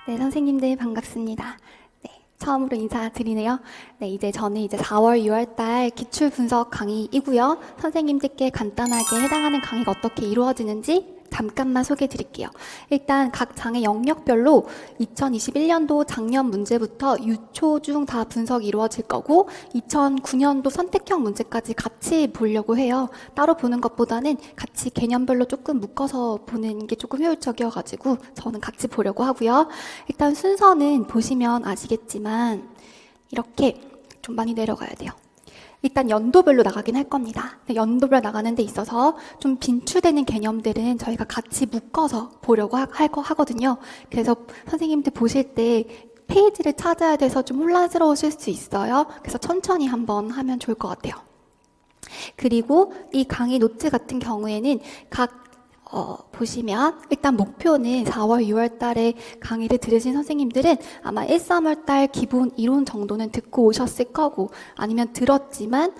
네, 선생님들 반갑습니다. 네, 처음으로 인사드리네요. 네, 저는 4월, 6월 달 기출 분석 강의이고요. 선생님들께 간단하게 해당하는 강의가 어떻게 이루어지는지 잠깐만 소개해 드릴게요. 일단 각 장의 영역별로 2021년도 작년 문제부터 유초 중 다 분석이 이루어질 거고 2009년도 선택형 문제까지 같이 보려고 해요. 따로 보는 것보다는 같이 개념별로 조금 묶어서 보는 게 조금 효율적이어가지고 저는 같이 보려고 하고요. 일단 순서는 보시면 아시겠지만 이렇게 좀 많이 내려가야 돼요. 일단 연도별로 나가긴 할 겁니다. 연도별로 나가는 데 있어서 좀 빈출되는 개념들은 저희가 같이 묶어서 보려고 하거든요. 그래서 선생님들 보실 때 페이지를 찾아야 돼서 좀 혼란스러우실 수 있어요. 그래서 천천히 한번 하면 좋을 것 같아요. 그리고 이 강의 노트 같은 경우에는 보시면 일단 목표는 4월, 6월 달에 강의를 들으신 선생님들은 아마 1, 3월 달 기본 이론 정도는 듣고 오셨을 거고 아니면 들었지만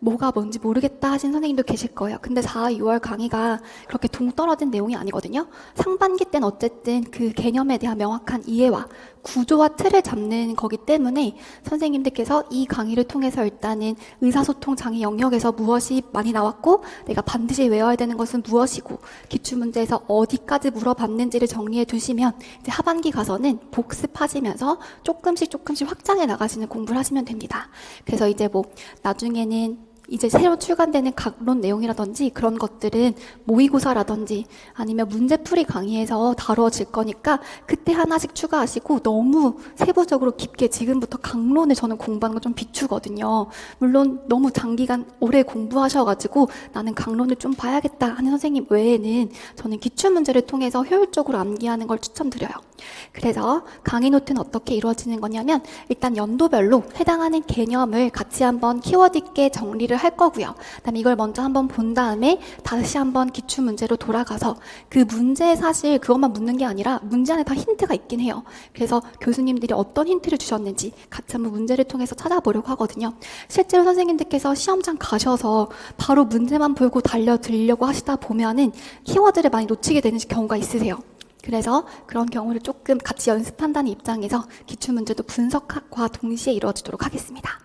뭐가 뭔지 모르겠다 하신 선생님도 계실 거예요. 근데 4, 6월 강의가 그렇게 동떨어진 내용이 아니거든요. 상반기 때는 어쨌든 그 개념에 대한 명확한 이해와 구조와 틀을 잡는 거기 때문에 선생님들께서 이 강의를 통해서 일단은 의사소통 장애 영역에서 무엇이 많이 나왔고 내가 반드시 외워야 되는 것은 무엇이고 기출문제에서 어디까지 물어봤는지를 정리해 두시면 이제 하반기 가서는 복습하시면서 조금씩 확장해 나가시는 공부를 하시면 됩니다. 그래서 이제 나중에는 이제 새로 출간되는 각론 내용이라든지 그런 것들은 모의고사라든지 아니면 문제풀이 강의에서 다뤄질 거니까 그때 하나씩 추가하시고 너무 세부적으로 깊게 지금부터 강론을 저는 공부하는 거 좀 비추거든요. 물론 너무 장기간 오래 공부하셔가지고 나는 강론을 좀 봐야겠다 하는 선생님 외에는 저는 기출문제를 통해서 효율적으로 암기하는 걸 추천드려요. 그래서 강의 노트는 어떻게 이루어지는 거냐면 일단 연도별로 해당하는 개념을 같이 한번 키워드 있게 정리를 할 거고요. 그다음에 이걸 먼저 한번 본 다음에 다시 한번 기출 문제로 돌아가서 그 문제에 사실 그것만 묻는 게 아니라 문제 안에 다 힌트가 있긴 해요. 그래서 교수님들이 어떤 힌트를 주셨는지 같이 한번 문제를 통해서 찾아보려고 하거든요. 실제로 선생님들께서 시험장 가셔서 바로 문제만 보고 달려들려고 하시다 보면은 키워드를 많이 놓치게 되는 경우가 있으세요. 그래서 그런 경우를 조금 같이 연습한다는 입장에서 기출문제도 분석과 동시에 이루어지도록 하겠습니다.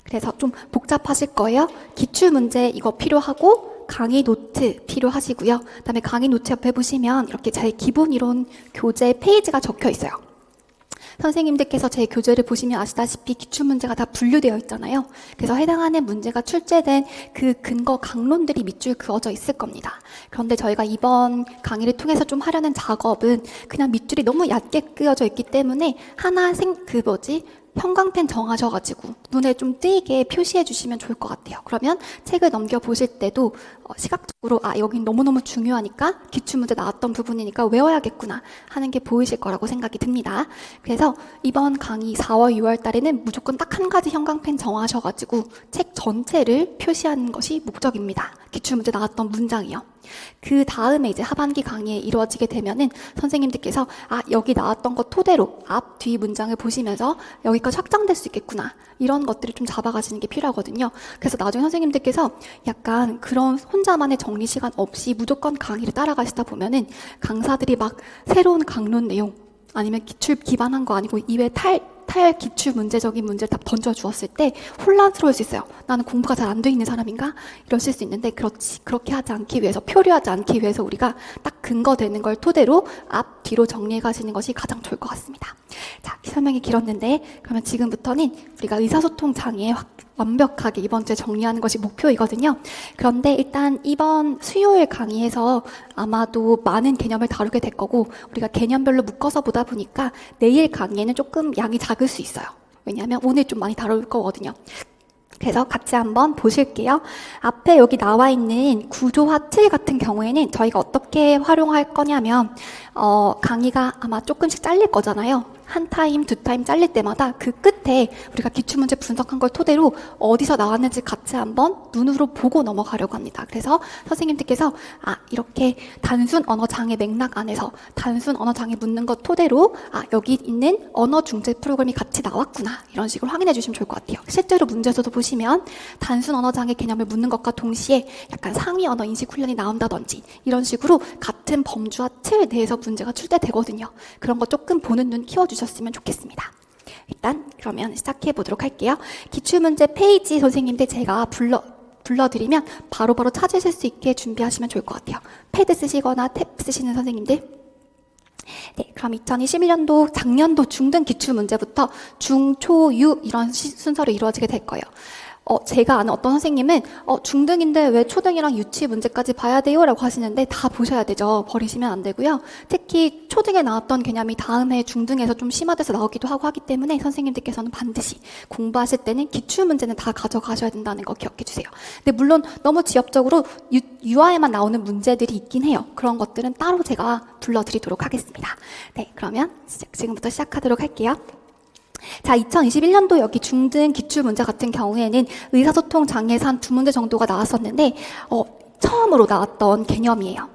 그래서 좀 복잡하실 거예요. 기출문제 이거 필요하고 강의 노트 필요하시고요. 그다음에 강의 노트 옆에 보시면 이렇게 제 기본 이론 교재 페이지가 적혀 있어요. 선생님들께서 제 교재를 보시면 아시다시피 기출문제가 다 분류되어 있잖아요. 그래서 해당하는 문제가 출제된 그 근거 강론들이 밑줄 그어져 있을 겁니다. 그런데 저희가 이번 강의를 통해서 좀 하려는 작업은 그냥 밑줄이 너무 얕게 그어져 있기 때문에 하나 형광펜 정하셔가지고 눈에 좀 띄게 표시해 주시면 좋을 것 같아요. 그러면 책을 넘겨보실 때도 시각적으로 여긴 너무너무 중요하니까 기출문제 나왔던 부분이니까 외워야겠구나 하는 게 보이실 거라고 생각이 듭니다. 그래서 이번 강의 4월, 6월 달에는 무조건 딱 한 가지 형광펜 정하셔가지고 책 전체를 표시하는 것이 목적입니다. 기출문제 나왔던 문장이요. 그 다음에 이제 하반기 강의에 이루어지게 되면은 선생님들께서 여기 나왔던 것 토대로 앞, 뒤 문장을 보시면서 여기까지 확장될 수 있겠구나 이런 것들을 좀 잡아가시는 게 필요하거든요. 그래서 나중에 선생님들께서 약간 그런 혼자만의 정리 시간 없이 무조건 강의를 따라가시다 보면은 강사들이 막 새로운 강론 내용 아니면 기출 기반한 거 아니고 이외 탈 기출 문제적인 문제를 다 던져주었을 때 혼란스러울 수 있어요. 나는 공부가 잘 안 돼 있는 사람인가? 이러실 수 있는데 그렇게 하지 않기 위해서 표류하지 않기 위해서 우리가 딱 근거되는 걸 토대로 앞, 뒤로 정리해 가시는 것이 가장 좋을 것 같습니다. 자, 설명이 길었는데 그러면 지금부터는 우리가 의사소통 장애 완벽하게 이번 주에 정리하는 것이 목표이거든요. 그런데 일단 이번 수요일 강의에서 아마도 많은 개념을 다루게 될 거고 우리가 개념별로 묶어서 보다 보니까 내일 강의에는 조금 양이 작을 수 있어요. 왜냐하면 오늘 좀 많이 다룰 거거든요. 그래서 같이 한번 보실게요. 앞에 여기 나와 있는 구조화 틀 같은 경우에는 저희가 어떻게 활용할 거냐면 강의가 아마 조금씩 잘릴 거잖아요. 한 타임, 두 타임 잘릴 때마다 그 끝에 우리가 기출문제 분석한 걸 토대로 어디서 나왔는지 같이 한번 눈으로 보고 넘어가려고 합니다. 그래서 선생님들께서 이렇게 단순 언어장애 맥락 안에서 단순 언어장애 묻는 것 토대로 여기 있는 언어 중재 프로그램이 같이 나왔구나, 이런 식으로 확인해 주시면 좋을 것 같아요. 실제로 문제에서도 보시면 단순 언어장애 개념을 묻는 것과 동시에 약간 상위 언어 인식 훈련이 나온다든지 이런 식으로 같은 범주와 틀 내에서 문제가 출제되거든요. 그런 거 조금 보는 눈 키워주셨으면 좋겠습니다. 일단 그러면 시작해 보도록 할게요. 기출문제 페이지 선생님들 제가 불러드리면 바로바로 찾으실 수 있게 준비하시면 좋을 것 같아요. 패드 쓰시거나 탭 쓰시는 선생님들. 네, 그럼 2021년도 작년도 중등 기출문제부터 중, 초, 유 이런 순서로 이루어지게 될 거예요. 제가 아는 어떤 선생님은 중등인데 왜 초등이랑 유치 문제까지 봐야 돼요? 라고 하시는데 다 보셔야 되죠. 버리시면 안 되고요. 특히 초등에 나왔던 개념이 다음 해 중등에서 좀 심화돼서 나오기도 하고 하기 때문에 선생님들께서는 반드시 공부하실 때는 기출문제는 다 가져가셔야 된다는 거 기억해 주세요. 근데 물론 너무 지엽적으로 유아에만 나오는 문제들이 있긴 해요. 그런 것들은 따로 제가 불러드리도록 하겠습니다. 네, 그러면 지금부터 시작하도록 할게요. 자, 2021년도 여기 중등 기출문제 같은 경우에는 의사소통 장애에서 한 2문제 정도가 나왔었는데 처음으로 나왔던 개념이에요.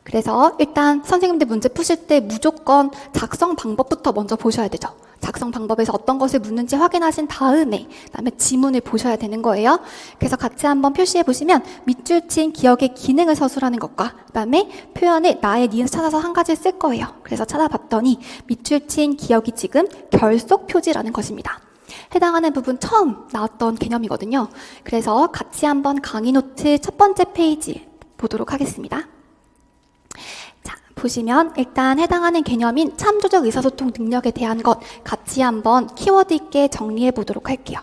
그래서 일단 선생님들 문제 푸실 때 무조건 작성 방법부터 먼저 보셔야 되죠. 작성 방법에서 어떤 것을 묻는지 확인하신 다음에 그다음에 지문을 보셔야 되는 거예요. 그래서 같이 한번 표시해 보시면 밑줄 친 기억의 기능을 서술하는 것과 그다음에 표현을 나의 니은을 찾아서 한 가지 쓸 거예요. 그래서 찾아봤더니 밑줄 친 기억이 지금 결속 표지라는 것입니다. 해당하는 부분 처음 나왔던 개념이거든요. 그래서 같이 한번 강의 노트 첫 번째 페이지 보도록 하겠습니다. 자, 보시면 일단 해당하는 개념인 참조적 의사소통 능력에 대한 것 같이 한번 키워드 있게 정리해 보도록 할게요.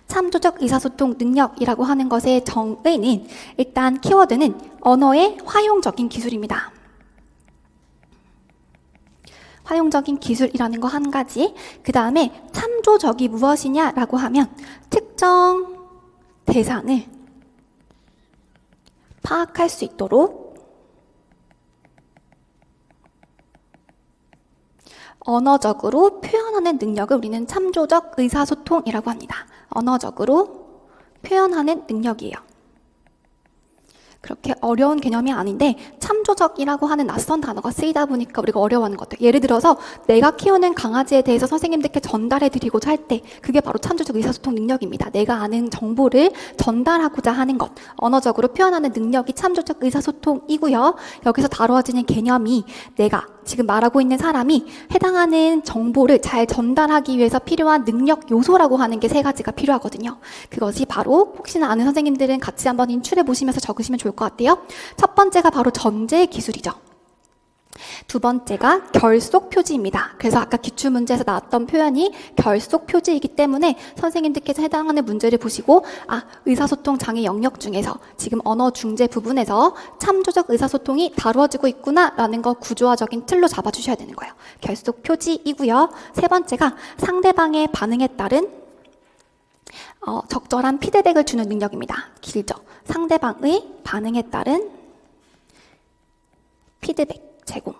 참조적 의사소통 능력이라고 하는 것의 정의는 일단 키워드는 언어의 활용적인 기술입니다. 활용적인 기술이라는 거 한 가지. 그 다음에 참조적이 무엇이냐라고 하면 특정 대상을 파악할 수 있도록 언어적으로 표현하는 능력을 우리는 참조적 의사소통이라고 합니다. 언어적으로 표현하는 능력이에요. 그렇게 어려운 개념이 아닌데 참조적이라고 하는 낯선 단어가 쓰이다 보니까 우리가 어려워하는 것 같아요. 예를 들어서 내가 키우는 강아지에 대해서 선생님들께 전달해 드리고자 할 때 그게 바로 참조적 의사소통 능력입니다. 내가 아는 정보를 전달하고자 하는 것, 언어적으로 표현하는 능력이 참조적 의사소통이고요. 여기서 다루어지는 개념이 내가 지금 말하고 있는 사람이 해당하는 정보를 잘 전달하기 위해서 필요한 능력 요소라고 하는 게 3가지가 필요하거든요. 그것이 바로 혹시나 아는 선생님들은 같이 한번 인출해 보시면서 적으시면 좋을 것 같아요. 첫 번째가 바로 전제 기술이죠. 두 번째가 결속 표지입니다. 그래서 아까 기출문제에서 나왔던 표현이 결속 표지이기 때문에 선생님들께서 해당하는 문제를 보시고 의사소통 장애 영역 중에서 지금 언어 중재 부분에서 참조적 의사소통이 다루어지고 있구나 라는 거 구조화적인 틀로 잡아주셔야 되는 거예요. 결속 표지이고요. 세 번째가 상대방의 반응에 따른 적절한 피드백을 주는 능력입니다. 길죠. 상대방의 반응에 따른 피드백 제공.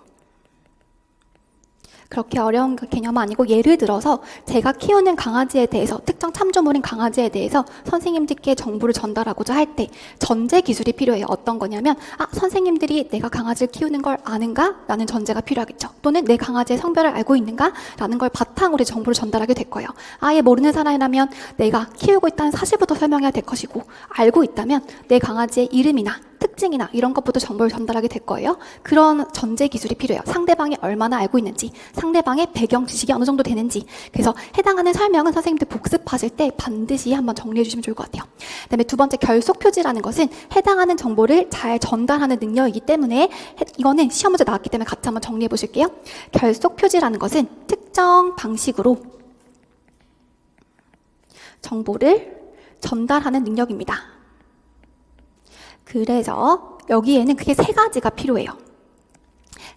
그렇게 어려운 개념은 아니고 예를 들어서 제가 키우는 강아지에 대해서 특정 참조물인 강아지에 대해서 선생님들께 정보를 전달하고자 할 때 전제 기술이 필요해요. 어떤 거냐면 선생님들이 내가 강아지를 키우는 걸 아는가? 라는 전제가 필요하겠죠. 또는 내 강아지의 성별을 알고 있는가? 라는 걸 바탕으로 정보를 전달하게 될 거예요. 아예 모르는 사람이라면 내가 키우고 있다는 사실부터 설명해야 될 것이고 알고 있다면 내 강아지의 이름이나 특징이나 이런 것부터 정보를 전달하게 될 거예요. 그런 전제 기술이 필요해요. 상대방이 얼마나 알고 있는지, 상대방의 배경 지식이 어느 정도 되는지. 그래서 해당하는 설명은 선생님들 복습하실 때 반드시 한번 정리해 주시면 좋을 것 같아요. 그다음에 두 번째 결속 표지라는 것은 해당하는 정보를 잘 전달하는 능력이기 때문에 이거는 시험 문제 나왔기 때문에 같이 한번 정리해 보실게요. 결속 표지라는 것은 특정 방식으로 정보를 전달하는 능력입니다. 그래서 여기에는 크게 3가지가 필요해요.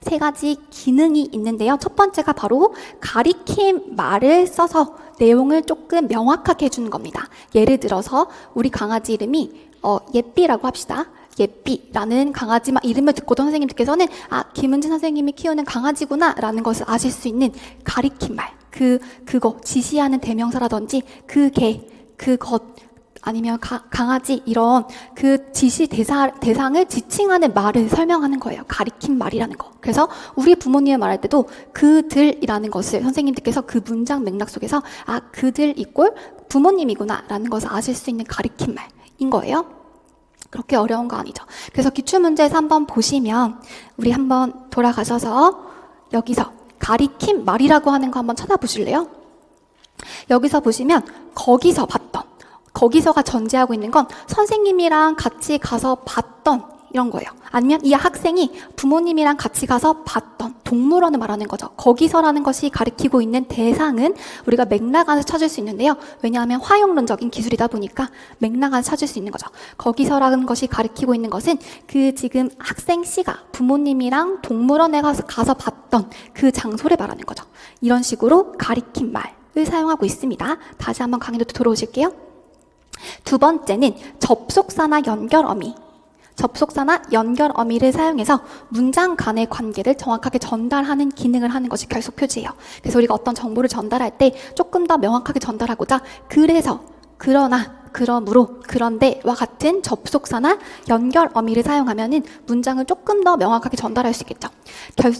3가지 기능이 있는데요. 첫 번째가 바로 가리킴 말을 써서 내용을 조금 명확하게 해주는 겁니다. 예를 들어서 우리 강아지 이름이 예삐라고 합시다. 예삐라는 강아지 이름을 듣고도 선생님들께서는 김은진 선생님이 키우는 강아지구나 라는 것을 아실 수 있는 가리킴 말. 그거 지시하는 대명사라든지 그 개, 그것 아니면 강아지 이런 그 지시 대상을 지칭하는 말을 설명하는 거예요. 가리킨 말이라는 거. 그래서 우리 부모님을 말할 때도 그들이라는 것을 선생님들께서 그 문장 맥락 속에서 아 그들 이꼴 부모님이구나 라는 것을 아실 수 있는 가리킨 말인 거예요. 그렇게 어려운 거 아니죠. 그래서 기출문제에서 한번 보시면 우리 한번 돌아가셔서 여기서 가리킨 말이라고 하는 거 한번 찾아보실래요? 여기서 보시면 거기서 봤던 거기서가 전제하고 있는 건 선생님이랑 같이 가서 봤던 이런 거예요. 아니면 이 학생이 부모님이랑 같이 가서 봤던 동물원을 말하는 거죠. 거기서라는 것이 가리키고 있는 대상은 우리가 맥락 안에서 찾을 수 있는데요. 왜냐하면 화용론적인 기술이다 보니까 맥락 안에서 찾을 수 있는 거죠. 거기서라는 것이 가리키고 있는 것은 그 지금 학생 C가 부모님이랑 동물원에 가서 봤던 그 장소를 말하는 거죠. 이런 식으로 가리킨 말을 사용하고 있습니다. 다시 한번 강의로 들어오실게요. 두 번째는 접속사나 연결어미. 접속사나 연결어미를 사용해서 문장 간의 관계를 정확하게 전달하는 기능을 하는 것이 결속 표지예요. 그래서 우리가 어떤 정보를 전달할 때 조금 더 명확하게 전달하고자 그래서, 그러나, 그러므로, 그런데와 같은 접속사나 연결어미를 사용하면은 문장을 조금 더 명확하게 전달할 수 있겠죠.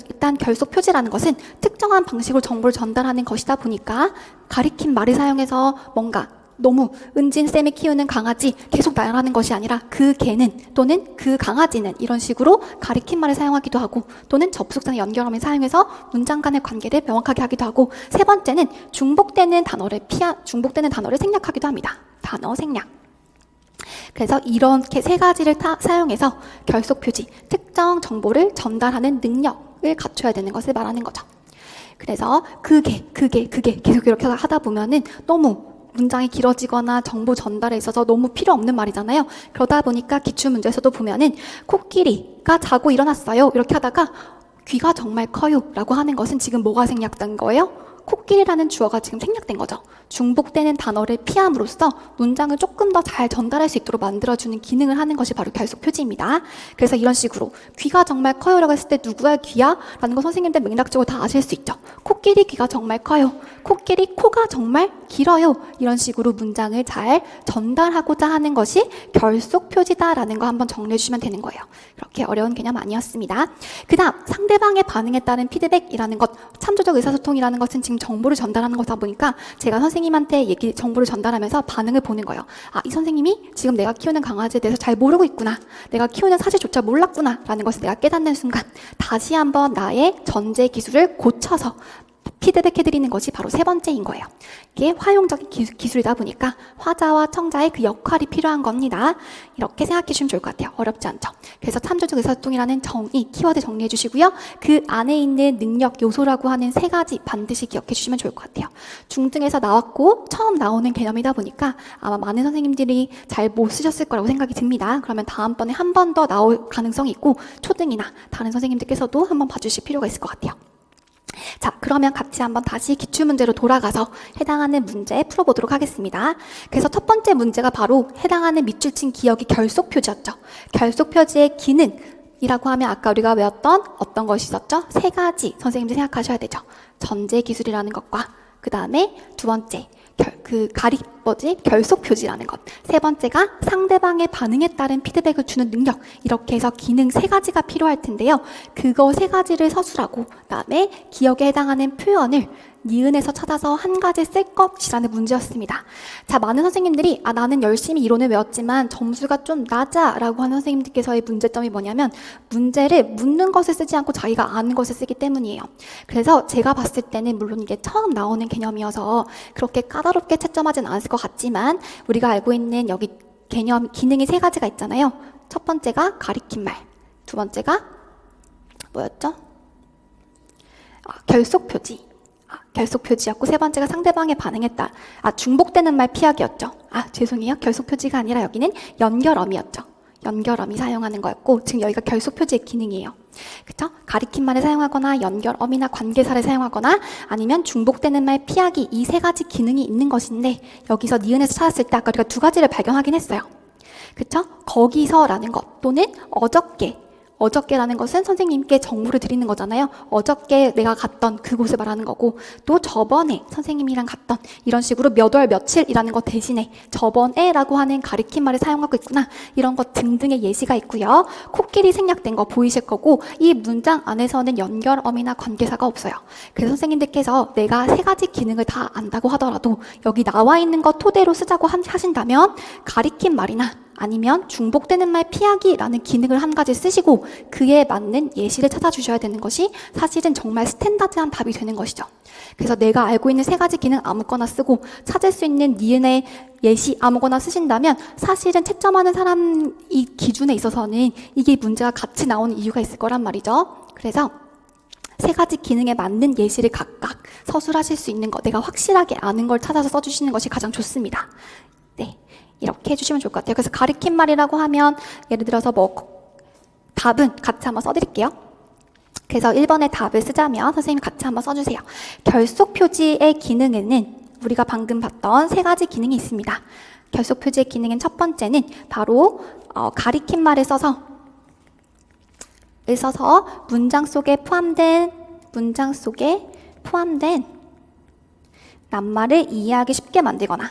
일단 결속 표지라는 것은 특정한 방식으로 정보를 전달하는 것이다 보니까 가리킨 말을 사용해서 뭔가 너무 은진쌤이 키우는 강아지 계속 나열하는 것이 아니라 그 개는 또는 그 강아지는 이런 식으로 가리킨 말을 사용하기도 하고 또는 접속사나 연결어미를 사용해서 문장 간의 관계를 명확하게 하기도 하고 세 번째는 중복되는 단어를 생략하기도 합니다. 단어 생략. 그래서 이렇게 세 가지를 사용해서 결속 표지, 특정 정보를 전달하는 능력을 갖춰야 되는 것을 말하는 거죠. 그래서 그게 계속 이렇게 하다 보면은 너무 문장이 길어지거나 정보 전달에 있어서 너무 필요 없는 말이잖아요. 그러다 보니까 기출문제에서도 보면은 코끼리가 자고 일어났어요. 이렇게 하다가 귀가 정말 커요 라고 하는 것은 지금 뭐가 생략된 거예요? 코끼리라는 주어가 지금 생략된 거죠. 중복되는 단어를 피함으로써 문장을 조금 더 잘 전달할 수 있도록 만들어주는 기능을 하는 것이 바로 결속 표지입니다. 그래서 이런 식으로 귀가 정말 커요라고 했을 때 누구의 귀야? 라는 거 선생님들 맥락적으로 다 아실 수 있죠. 코끼리 귀가 정말 커요. 코끼리 코가 정말 길어요. 이런 식으로 문장을 잘 전달하고자 하는 것이 결속 표지다라는 거 한번 정리해 주시면 되는 거예요. 그렇게 어려운 개념 아니었습니다. 그 다음 상대방의 반응에 따른 피드백이라는 것, 참조적 의사소통이라는 것은 지금 정보를 전달하는 거다 보니까 제가 선생님한테 정보를 전달하면서 반응을 보는 거예요. 아, 이 선생님이 지금 내가 키우는 강아지에 대해서 잘 모르고 있구나. 내가 키우는 사실조차 몰랐구나. 라는 것을 내가 깨닫는 순간 다시 한번 나의 전제 기술을 고쳐서 피드백해드리는 것이 바로 세 번째인 거예요. 이게 활용적인 기술이다 보니까 화자와 청자의 그 역할이 필요한 겁니다. 이렇게 생각해 주시면 좋을 것 같아요. 어렵지 않죠? 그래서 참조적 의사소통이라는 정의, 키워드 정리해 주시고요. 그 안에 있는 능력 요소라고 하는 세 가지 반드시 기억해 주시면 좋을 것 같아요. 중등에서 나왔고 처음 나오는 개념이다 보니까 아마 많은 선생님들이 잘 못 쓰셨을 거라고 생각이 듭니다. 그러면 다음번에 한 번 더 나올 가능성이 있고 초등이나 다른 선생님들께서도 한번 봐주실 필요가 있을 것 같아요. 자, 그러면 같이 한번 다시 기출문제로 돌아가서 해당하는 문제 풀어보도록 하겠습니다. 그래서 첫 번째 문제가 바로 해당하는 밑줄 친 기억이 결속 표지였죠. 결속 표지의 기능이라고 하면 아까 우리가 외웠던 어떤 것이 있었죠? 세 가지 선생님들 생각하셔야 되죠. 전제 기술이라는 것과 그 다음에 두 번째 결속 표지라는 것. 세 번째가 상대방의 반응에 따른 피드백을 주는 능력. 이렇게 해서 기능 세 가지가 필요할 텐데요. 그거 세 가지를 서술하고 그다음에 기억에 해당하는 표현을 니은에서 찾아서 한 가지 쓸 것이라는 문제였습니다. 자, 많은 선생님들이 나는 열심히 이론을 외웠지만 점수가 좀 낮아 라고 하는 선생님들께서의 문제점이 뭐냐면 문제를 묻는 것을 쓰지 않고 자기가 아는 것을 쓰기 때문이에요. 그래서 제가 봤을 때는 물론 이게 처음 나오는 개념이어서 그렇게 까다롭게 채점하진 않았을 것 같지만 우리가 알고 있는 여기 기능이 세 가지가 있잖아요. 첫 번째가 가리킨 말, 두 번째가 뭐였죠? 결속 표지. 결속 표지였고 세 번째가 상대방의 반응에 따라 중복되는 말 피하기였죠. 죄송해요. 결속 표지가 아니라 여기는 연결어미였죠. 연결어미 사용하는 거였고 지금 여기가 결속 표지의 기능이에요. 그쵸? 가리킨 말을 사용하거나 연결어미나 관계사를 사용하거나 아니면 중복되는 말 피하기 이 세 가지 기능이 있는 것인데 여기서 니은에서 찾았을 때 아까 우리가 두 가지를 발견하긴 했어요. 그쵸? 거기서라는 것 또는 어저께 어저께라는 것은 선생님께 정보를 드리는 거잖아요. 어저께 내가 갔던 그곳을 말하는 거고, 또 저번에 선생님이랑 갔던, 이런 식으로 몇 월 며칠이라는 것 대신에 저번에라고 하는 가리킨 말을 사용하고 있구나, 이런 것 등등의 예시가 있고요. 코끼리 생략된 거 보이실 거고, 이 문장 안에서는 연결어미나 관계사가 없어요. 그래서 선생님들께서 내가 세 가지 기능을 다 안다고 하더라도 여기 나와 있는 거 토대로 쓰자고 하신다면 가리킨 말이나 아니면 중복되는 말 피하기라는 기능을 한 가지 쓰시고 그에 맞는 예시를 찾아주셔야 되는 것이 사실은 정말 스탠다드한 답이 되는 것이죠. 그래서 내가 알고 있는 세 가지 기능 아무거나 쓰고 찾을 수 있는 니은의 예시 아무거나 쓰신다면 사실은 채점하는 사람 이 기준에 있어서는 이게 문제가 같이 나오는 이유가 있을 거란 말이죠. 그래서 세 가지 기능에 맞는 예시를 각각 서술하실 수 있는 거, 내가 확실하게 아는 걸 찾아서 써주시는 것이 가장 좋습니다. 네, 이렇게 해주시면 좋을 것 같아요. 그래서 가리킨 말이라고 하면 예를 들어서 답은 같이 한번 써드릴게요. 그래서 1번의 답을 쓰자면 선생님 같이 한번 써주세요. 결속 표지의 기능에는 우리가 방금 봤던 세 가지 기능이 있습니다. 결속 표지의 기능은 첫 번째는 바로 가리킨 말을 써서 문장 속에 포함된 낱말을 이해하기 쉽게 만들거나,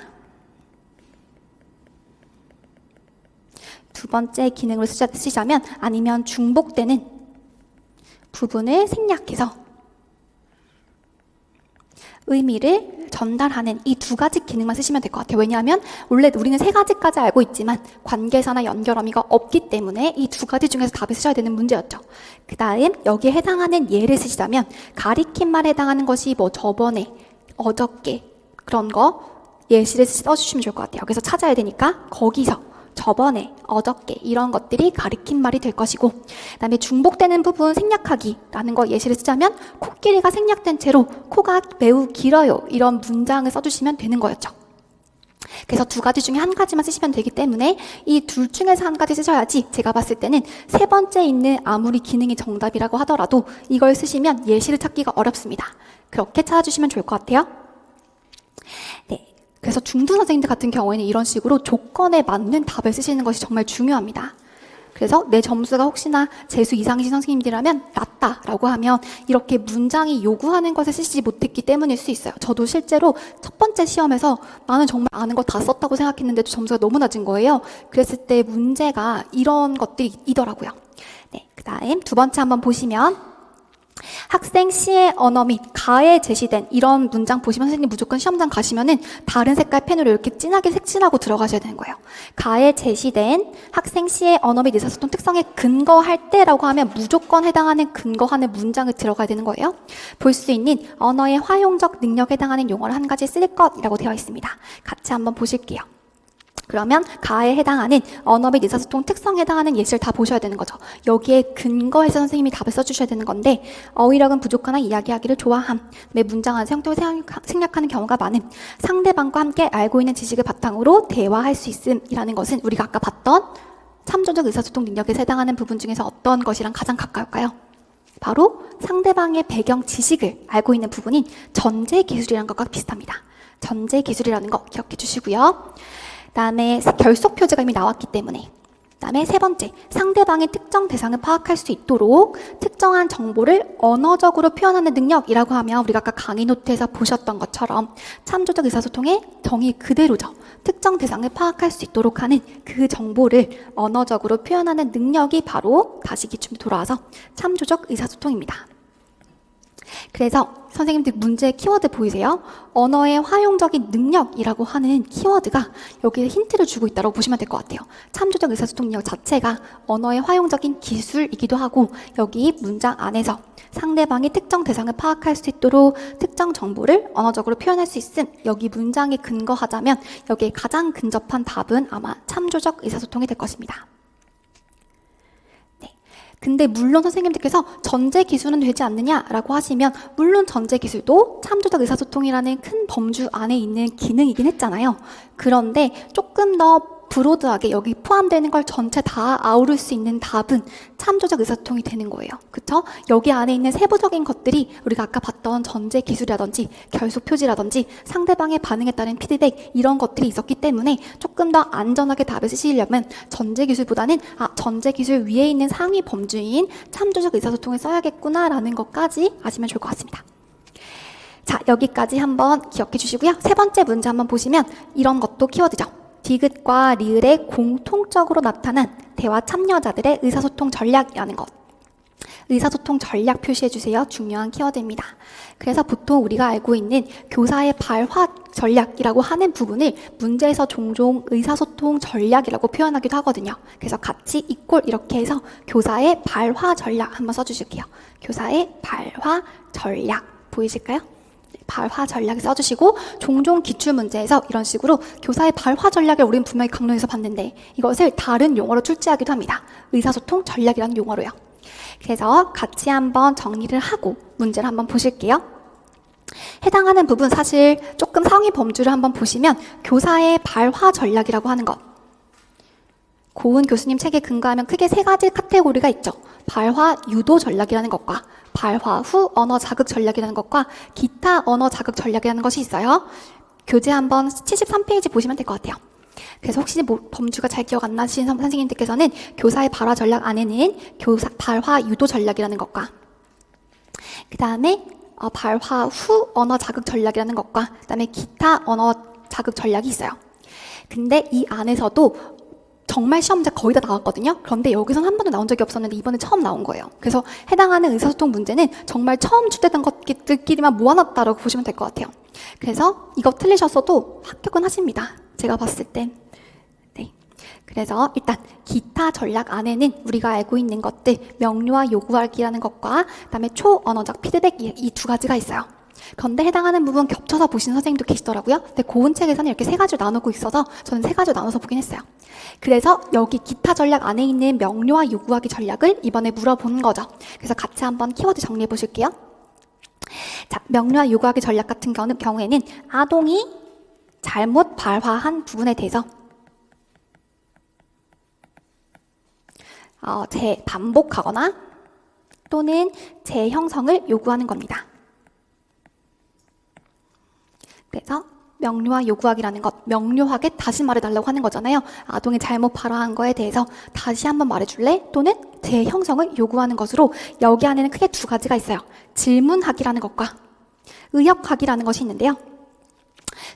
두 번째 기능으로 쓰시자면 아니면 중복되는 부분을 생략해서 의미를 전달하는 이 두 가지 기능만 쓰시면 될 것 같아요. 왜냐하면 원래 우리는 세 가지까지 알고 있지만 관계사나 연결어미가 없기 때문에 이 두 가지 중에서 답을 쓰셔야 되는 문제였죠. 그 다음 여기에 해당하는 예를 쓰시자면 가리킨 말에 해당하는 것이 저번에, 어저께 그런 거 예시를 써주시면 좋을 것 같아요. 그래서 찾아야 되니까 거기서 저번에, 어저께 이런 것들이 가리킨 말이 될 것이고, 그 다음에 중복되는 부분 생략하기라는 거 예시를 쓰자면 코끼리가 생략된 채로 코가 매우 길어요, 이런 문장을 써주시면 되는 거였죠. 그래서 두 가지 중에 한 가지만 쓰시면 되기 때문에 이 둘 중에서 한 가지 쓰셔야지, 제가 봤을 때는 세 번째 있는 아무리 기능이 정답이라고 하더라도 이걸 쓰시면 예시를 찾기가 어렵습니다. 그렇게 찾아주시면 좋을 것 같아요. 네. 그래서 중등 선생님들 같은 경우에는 이런 식으로 조건에 맞는 답을 쓰시는 것이 정말 중요합니다. 그래서 내 점수가 혹시나 재수 이상이신 선생님들이라면 낮다라고 하면 이렇게 문장이 요구하는 것을 쓰시지 못했기 때문일 수 있어요. 저도 실제로 첫 번째 시험에서 나는 정말 아는 거 다 썼다고 생각했는데도 점수가 너무 낮은 거예요. 그랬을 때 문제가 이런 것들이더라고요. 네, 그 다음 두 번째 한번 보시면 학생 시의 언어 및 가에 제시된 이런 문장 보시면 선생님 무조건 시험장 가시면은 다른 색깔 펜으로 이렇게 진하게 색칠하고 들어가셔야 되는 거예요. 가에 제시된 학생 시의 언어 및 의사소통 특성에 근거할 때라고 하면 무조건 해당하는 근거하는 문장을 들어가야 되는 거예요. 볼 수 있는 언어의 활용적 능력에 해당하는 용어를 한 가지 쓸 것이라고 되어 있습니다. 같이 한번 보실게요. 그러면 가에 해당하는 언어 및 의사소통 특성에 해당하는 예시를 다 보셔야 되는 거죠. 여기에 근거해서 선생님이 답을 써주셔야 되는 건데, 어휘력은 부족하나 이야기하기를 좋아함, 매 문장 안에서 형태를 생략하는 경우가 많음, 상대방과 함께 알고 있는 지식을 바탕으로 대화할 수 있음이라는 것은 우리가 아까 봤던 참조적 의사소통 능력에 해당하는 부분 중에서 어떤 것이랑 가장 가까울까요? 바로 상대방의 배경 지식을 알고 있는 부분인 전제 기술이라는 것과 비슷합니다. 전제 기술이라는 거 기억해 주시고요. 그다음에 결속 표지가 이미 나왔기 때문에, 그다음에 세 번째, 상대방의 특정 대상을 파악할 수 있도록 특정한 정보를 언어적으로 표현하는 능력이라고 하면 우리가 아까 강의 노트에서 보셨던 것처럼 참조적 의사소통의 정의 그대로죠. 특정 대상을 파악할 수 있도록 하는 그 정보를 언어적으로 표현하는 능력이 바로 다시 기준으로 돌아와서 참조적 의사소통입니다. 그래서 선생님들 문제 키워드 보이세요? 언어의 활용적인 능력이라고 하는 키워드가 여기에 힌트를 주고 있다고 보시면 될 것 같아요. 참조적 의사소통 능력 자체가 언어의 활용적인 기술이기도 하고, 여기 문장 안에서 상대방이 특정 대상을 파악할 수 있도록 특정 정보를 언어적으로 표현할 수 있음, 여기 문장에 근거하자면 여기에 가장 근접한 답은 아마 참조적 의사소통이 될 것입니다. 근데 물론 선생님들께서 전제 기술은 되지 않느냐라고 하시면, 물론 전제 기술도 참조적 의사소통이라는 큰 범주 안에 있는 기능이긴 했잖아요. 그런데 조금 더 브로드하게 여기 포함되는 걸 전체 다 아우를 수 있는 답은 참조적 의사소통이 되는 거예요. 그쵸? 여기 안에 있는 세부적인 것들이 우리가 아까 봤던 전제 기술이라든지 결속 표지라든지 상대방의 반응에 따른 피드백 이런 것들이 있었기 때문에 조금 더 안전하게 답을 쓰시려면 전제 기술보다는 전제 기술 위에 있는 상위 범주인 참조적 의사소통을 써야겠구나라는 것까지 아시면 좋을 것 같습니다. 자, 여기까지 한번 기억해 주시고요. 세 번째 문제 한번 보시면 이런 것도 키워드죠. 디귿과 리을의 공통적으로 나타난 대화 참여자들의 의사소통 전략이라는 것. 의사소통 전략 표시해 주세요. 중요한 키워드입니다. 그래서 보통 우리가 알고 있는 교사의 발화 전략이라고 하는 부분을 문제에서 종종 의사소통 전략이라고 표현하기도 하거든요. 그래서 같이 이꼴 이렇게 해서 교사의 발화 전략 한번 써주실게요. 교사의 발화 전략 보이실까요? 발화 전략 써주시고 종종 기출문제에서 이런 식으로 교사의 발화 전략을 우리는 분명히 강론에서 봤는데 이것을 다른 용어로 출제하기도 합니다. 의사소통 전략이라는 용어로요. 그래서 같이 한번 정리를 하고 문제를 한번 보실게요. 해당하는 부분 사실 조금 상위 범주를 한번 보시면 교사의 발화 전략이라고 하는 것. 고은 교수님 책에 근거하면 크게 세 가지 카테고리가 있죠. 발화 유도 전략이라는 것과 발화 후 언어 자극 전략이라는 것과 기타 언어 자극 전략이라는 것이 있어요. 교재 한번 73페이지 보시면 될 것 같아요. 그래서 혹시 범주가 잘 기억 안 나시는 선생님들께서는 교사의 발화 전략 안에는 발화 유도 전략이라는 것과 그 다음에 발화 후 언어 자극 전략이라는 것과 그 다음에 기타 언어 자극 전략이 있어요. 근데 이 안에서도 정말 시험 문제 거의 다 나왔거든요. 그런데 여기서는 한 번도 나온 적이 없었는데 이번에 처음 나온 거예요. 그래서 해당하는 의사소통 문제는 정말 처음 출제된 것들끼리만 모아놨다라고 보시면 될 것 같아요. 그래서 이거 틀리셨어도 합격은 하십니다. 제가 봤을 땐. 네. 그래서 일단 기타 전략 안에는 우리가 알고 있는 것들 명료와 요구하기라는 것과 그다음에 초언어적 피드백 이 두 가지가 있어요. 그런데 해당하는 부분 겹쳐서 보시는 선생님도 계시더라고요. 근데 고은 책에서는 이렇게 세 가지로 나누고 있어서 저는 세 가지로 나눠서 보긴 했어요. 그래서 여기 기타 전략 안에 있는 명료와 요구하기 전략을 이번에 물어보는 거죠. 그래서 같이 한번 키워드 정리해 보실게요. 자, 명료와 요구하기 전략 같은 경우에는 아동이 잘못 발화한 부분에 대해서 반복하거나 또는 재형성을 요구하는 겁니다. 그래서 명료와 요구하기라는 것, 명료하게 다시 말해달라고 하는 거잖아요. 아동이 잘못 발화한 거에 대해서 다시 한번 말해줄래? 또는 재형성을 요구하는 것으로 여기 안에는 크게 두 가지가 있어요. 질문하기라는 것과 의역하기라는 것이 있는데요.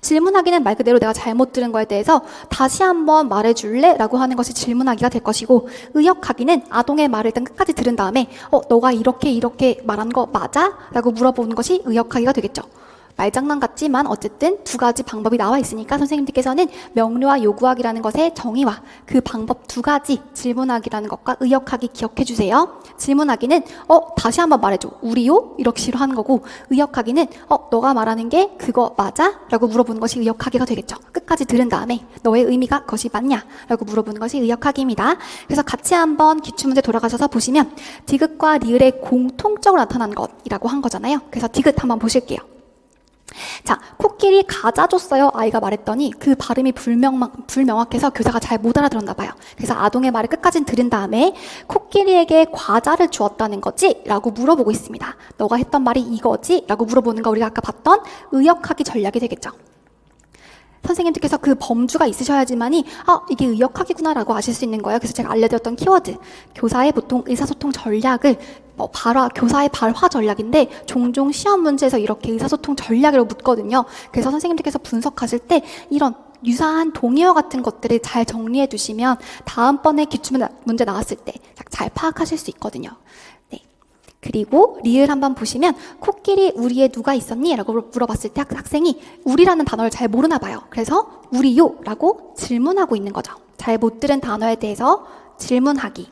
질문하기는 말 그대로 내가 잘못 들은 거에 대해서 다시 한번 말해줄래? 라고 하는 것이 질문하기가 될 것이고, 의역하기는 아동의 말을 일단 끝까지 들은 다음에 너가 이렇게 말한 거 맞아? 라고 물어보는 것이 의역하기가 되겠죠. 말장난 같지만 어쨌든 두 가지 방법이 나와 있으니까 선생님들께서는 명료와 요구하기라는 것의 정의와 그 방법 두 가지, 질문하기라는 것과 의역하기 기억해 주세요. 질문하기는 다시 한번 말해줘. 우리요? 이렇게 식으로 하는 거고, 의역하기는 너가 말하는 게 그거 맞아? 라고 물어보는 것이 의역하기가 되겠죠. 끝까지 들은 다음에 너의 의미가 그것이 맞냐? 라고 물어보는 것이 의역하기입니다. 그래서 같이 한번 기출문제 돌아가셔서 보시면 디귿과 리을의 공통적으로 나타난 것이라고 한 거잖아요. 그래서 디귿 한번 보실게요. 자, 코끼리 과자 줬어요. 아이가 말했더니 그 발음이 불명확해서 교사가 잘 못 알아들었나 봐요. 그래서 아동의 말을 끝까지 들은 다음에 코끼리에게 과자를 주었다는 거지? 라고 물어보고 있습니다. 너가 했던 말이 이거지? 라고 물어보는 거 우리가 아까 봤던 의역하기 전략이 되겠죠. 선생님들께서 그 범주가 있으셔야지만이 이게 의역하기구나 라고 아실 수 있는 거예요. 그래서 제가 알려드렸던 키워드, 교사의 보통 의사소통 전략을 교사의 발화 전략인데 종종 시험 문제에서 이렇게 의사소통 전략이라고 묻거든요. 그래서 선생님들께서 분석하실 때 이런 유사한 동의어 같은 것들을 잘 정리해 두시면 다음번에 기출문제 나왔을 때 잘 파악하실 수 있거든요. 네. 그리고 리을 한번 보시면 코끼리 우리에 누가 있었니? 라고 물어봤을 때 학생이 우리라는 단어를 잘 모르나 봐요. 그래서 우리요? 라고 질문하고 있는 거죠. 잘 못 들은 단어에 대해서 질문하기.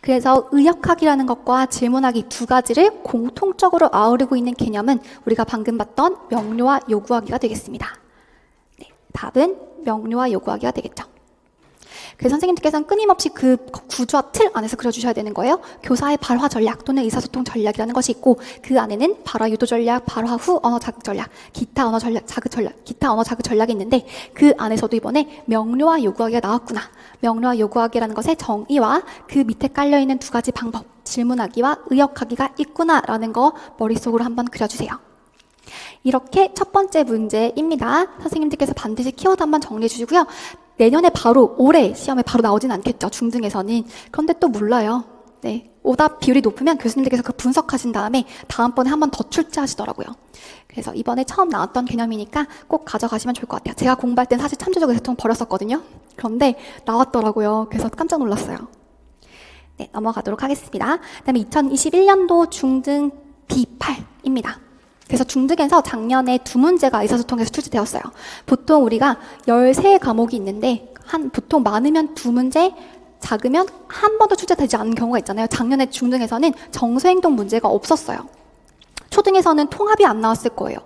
그래서 의역하기라는 것과 질문하기 두 가지를 공통적으로 아우르고 있는 개념은 우리가 방금 봤던 명료와 요구하기가 되겠습니다. 네, 답은 명료와 요구하기가 되겠죠. 그래서 선생님들께서는 끊임없이 그 구조와 틀 안에서 그려주셔야 되는 거예요. 교사의 발화 전략 또는 의사소통 전략이라는 것이 있고 그 안에는 발화 유도 전략, 발화 후 언어 자극 전략, 기타 언어 전략, 자극 전략, 기타 언어 자극 전략이 있는데 그 안에서도 이번에 명료와 요구하기가 나왔구나. 명료와 요구하기라는 것의 정의와 그 밑에 깔려있는 두 가지 방법, 질문하기와 의역하기가 있구나라는 거 머릿속으로 한번 그려주세요. 이렇게 첫 번째 문제입니다. 선생님들께서 반드시 키워드 한번 정리해 주시고요. 내년에 바로 올해 시험에 바로 나오진 않겠죠. 중등에서는. 그런데 또 몰라요. 네, 오답 비율이 높으면 교수님들께서 그 분석하신 다음에 다음번에 한 번 더 출제하시더라고요. 그래서 이번에 처음 나왔던 개념이니까 꼭 가져가시면 좋을 것 같아요. 제가 공부할 땐 사실 참조적 의사소통 버렸었거든요. 그런데 나왔더라고요. 그래서 깜짝 놀랐어요. 네, 넘어가도록 하겠습니다. 그다음에 2021년도 중등 B8입니다. 그래서 중등에서 작년에 2문제가 의사소통에서 출제되었어요. 보통 우리가 13과목이 있는데 보통 많으면 2문제, 작으면 한 번도 출제되지 않은 경우가 있잖아요. 작년에 중등에서는 정서행동 문제가 없었어요. 초등에서는 통합이 안 나왔을 거예요.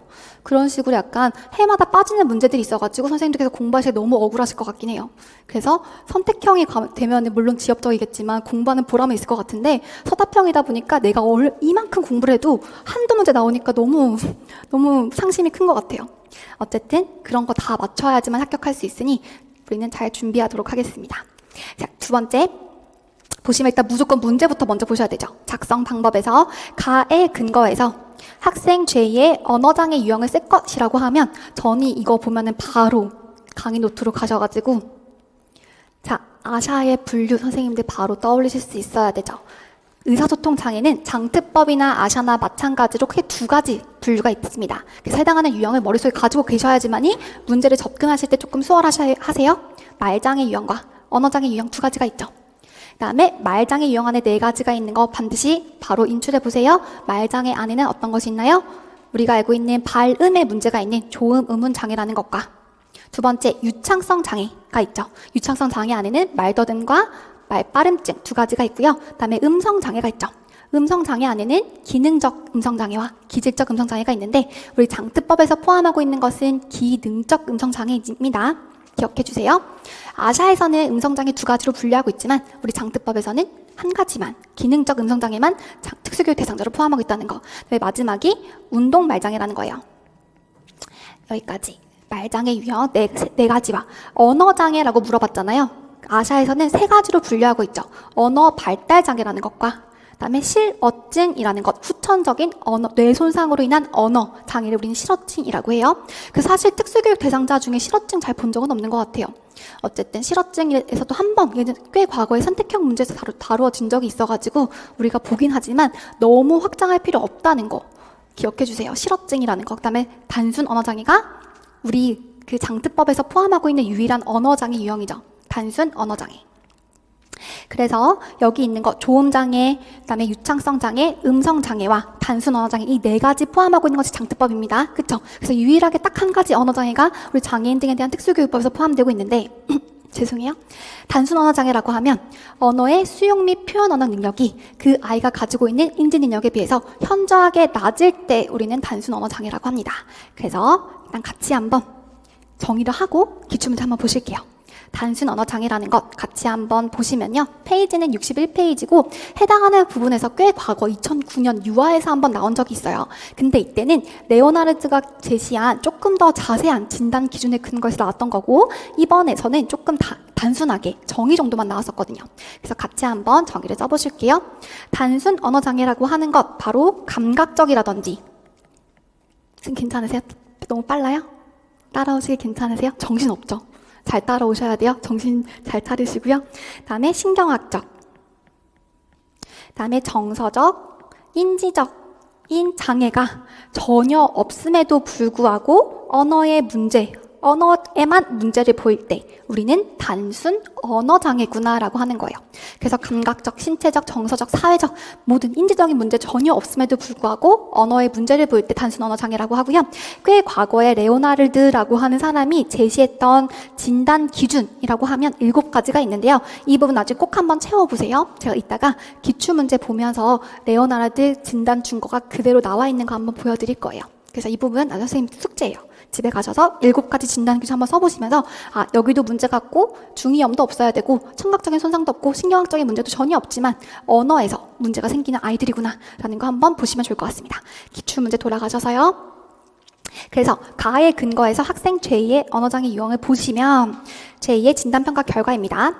그런 식으로 약간 해마다 빠지는 문제들이 있어가지고 선생님들께서 공부하시기 너무 억울하실 것 같긴 해요. 그래서 선택형이 되면 물론 지엽적이겠지만 공부하는 보람이 있을 것 같은데 서답형이다 보니까 내가 이만큼 공부를 해도 한두 문제 나오니까 너무 상심이 큰 것 같아요. 어쨌든 그런 거 다 맞춰야지만 합격할 수 있으니 우리는 잘 준비하도록 하겠습니다. 자, 두 번째. 보시면 일단 무조건 문제부터 먼저 보셔야 되죠. 작성 방법에서 가에 근거해서 학생 제2의 언어장애 유형을 쓸 것이라고 하면 전이 이거 보면은 바로 강의 노트로 가셔가지고 자, 아샤의 분류 선생님들 바로 떠올리실 수 있어야 되죠. 의사소통 장애는 장특법이나 아샤나 마찬가지로 크게 두 가지 분류가 있습니다. 그래서 해당하는 유형을 머릿속에 가지고 계셔야지만이 문제를 접근하실 때 조금 수월하세요. 말장애 유형과 언어장애 유형 두 가지가 있죠. 그 다음에 말장애 유형 안에 4가지가 있는 거 반드시 바로 인출해 보세요. 말장애 안에는 어떤 것이 있나요? 우리가 알고 있는 발음에 문제가 있는 조음, 음운 장애라는 것과 두 번째 유창성 장애가 있죠. 유창성 장애 안에는 말더듬과 말빠름증 2가지가 있고요. 그 다음에 음성 장애가 있죠. 음성 장애 안에는 기능적 음성 장애와 기질적 음성 장애가 있는데 우리 장특법에서 포함하고 있는 것은 기능적 음성 장애입니다. 기억해 주세요. 아샤에서는 음성장애 2가지로 분류하고 있지만 우리 장특법에서는 한 가지만 기능적 음성장애만 특수교육 대상자로 포함하고 있다는 거. 마지막이 운동 말장애라는 거예요. 여기까지 말장애 유형 4가지와 언어장애라고 물어봤잖아요. 아샤에서는 3가지로 분류하고 있죠. 언어 발달 장애라는 것과 그다음에 실어증이라는 것, 후천적인 뇌 손상으로 인한 언어 장애를 우리는 실어증이라고 해요. 그 사실 특수교육 대상자 중에 실어증 잘 본 적은 없는 것 같아요. 어쨌든 실어증에서도 한 번, 꽤 과거에 선택형 문제에서 다루어진 적이 있어가지고 우리가 보긴 하지만 너무 확장할 필요 없다는 거 기억해 주세요. 실어증이라는 것. 그다음에 단순 언어 장애가 우리 그 장특법에서 포함하고 있는 유일한 언어 장애 유형이죠. 단순 언어 장애. 그래서 여기 있는 거 조음장애, 그다음에 유창성장애, 음성장애와 단순 언어장애 이 4가지 포함하고 있는 것이 장특법입니다. 그렇죠? 그래서 유일하게 딱 한 가지 언어장애가 우리 장애인 등에 대한 특수교육법에서 포함되고 있는데 죄송해요. 단순 언어장애라고 하면 언어의 수용 및 표현 언어 능력이 그 아이가 가지고 있는 인지 능력에 비해서 현저하게 낮을 때 우리는 단순 언어장애라고 합니다. 그래서 일단 같이 한번 정의를 하고 기출문제 한번 보실게요. 단순 언어 장애라는 것 같이 한번 보시면요. 페이지는 61페이지고 해당하는 부분에서 꽤 과거 2009년 유아에서 한번 나온 적이 있어요. 근데 이때는 레오나르드가 제시한 조금 더 자세한 진단 기준에 근거해서 나왔던 거고 이번에서는 조금 단순하게 정의 정도만 나왔었거든요. 그래서 같이 한번 정의를 써보실게요. 단순 언어 장애라고 하는 것 바로 감각적이라든지 지금 괜찮으세요? 너무 빨라요? 따라오시기 괜찮으세요? 정신없죠? 잘 따라오셔야 돼요. 정신 잘 차리시고요. 다음에 신경학적, 다음에 정서적, 인지적인 장애가 전혀 없음에도 불구하고 언어의 문제, 언어에만 문제를 보일 때 우리는 단순 언어장애구나라고 하는 거예요. 그래서 감각적, 신체적, 정서적, 사회적 모든 인지적인 문제 전혀 없음에도 불구하고 언어의 문제를 보일 때 단순 언어장애라고 하고요. 꽤 과거에 레오나르드라고 하는 사람이 제시했던 진단 기준이라고 하면 7가지가 있는데요. 이 부분 나중에 꼭 한번 채워보세요. 제가 이따가 기출문제 보면서 레오나르드 진단 준거가 그대로 나와 있는 거 한번 보여드릴 거예요. 그래서 이 부분은 나도 선생님 숙제예요. 집에 가셔서 7가지 진단 기준 한번 써보시면서 여기도 문제 같고 중이염도 없어야 되고 청각적인 손상도 없고 신경학적인 문제도 전혀 없지만 언어에서 문제가 생기는 아이들이구나 라는 거 한번 보시면 좋을 것 같습니다. 기출문제 돌아가셔서요. 그래서 가에 근거해서 학생 제2의 언어장애 유형을 보시면 제2의 진단평가 결과입니다.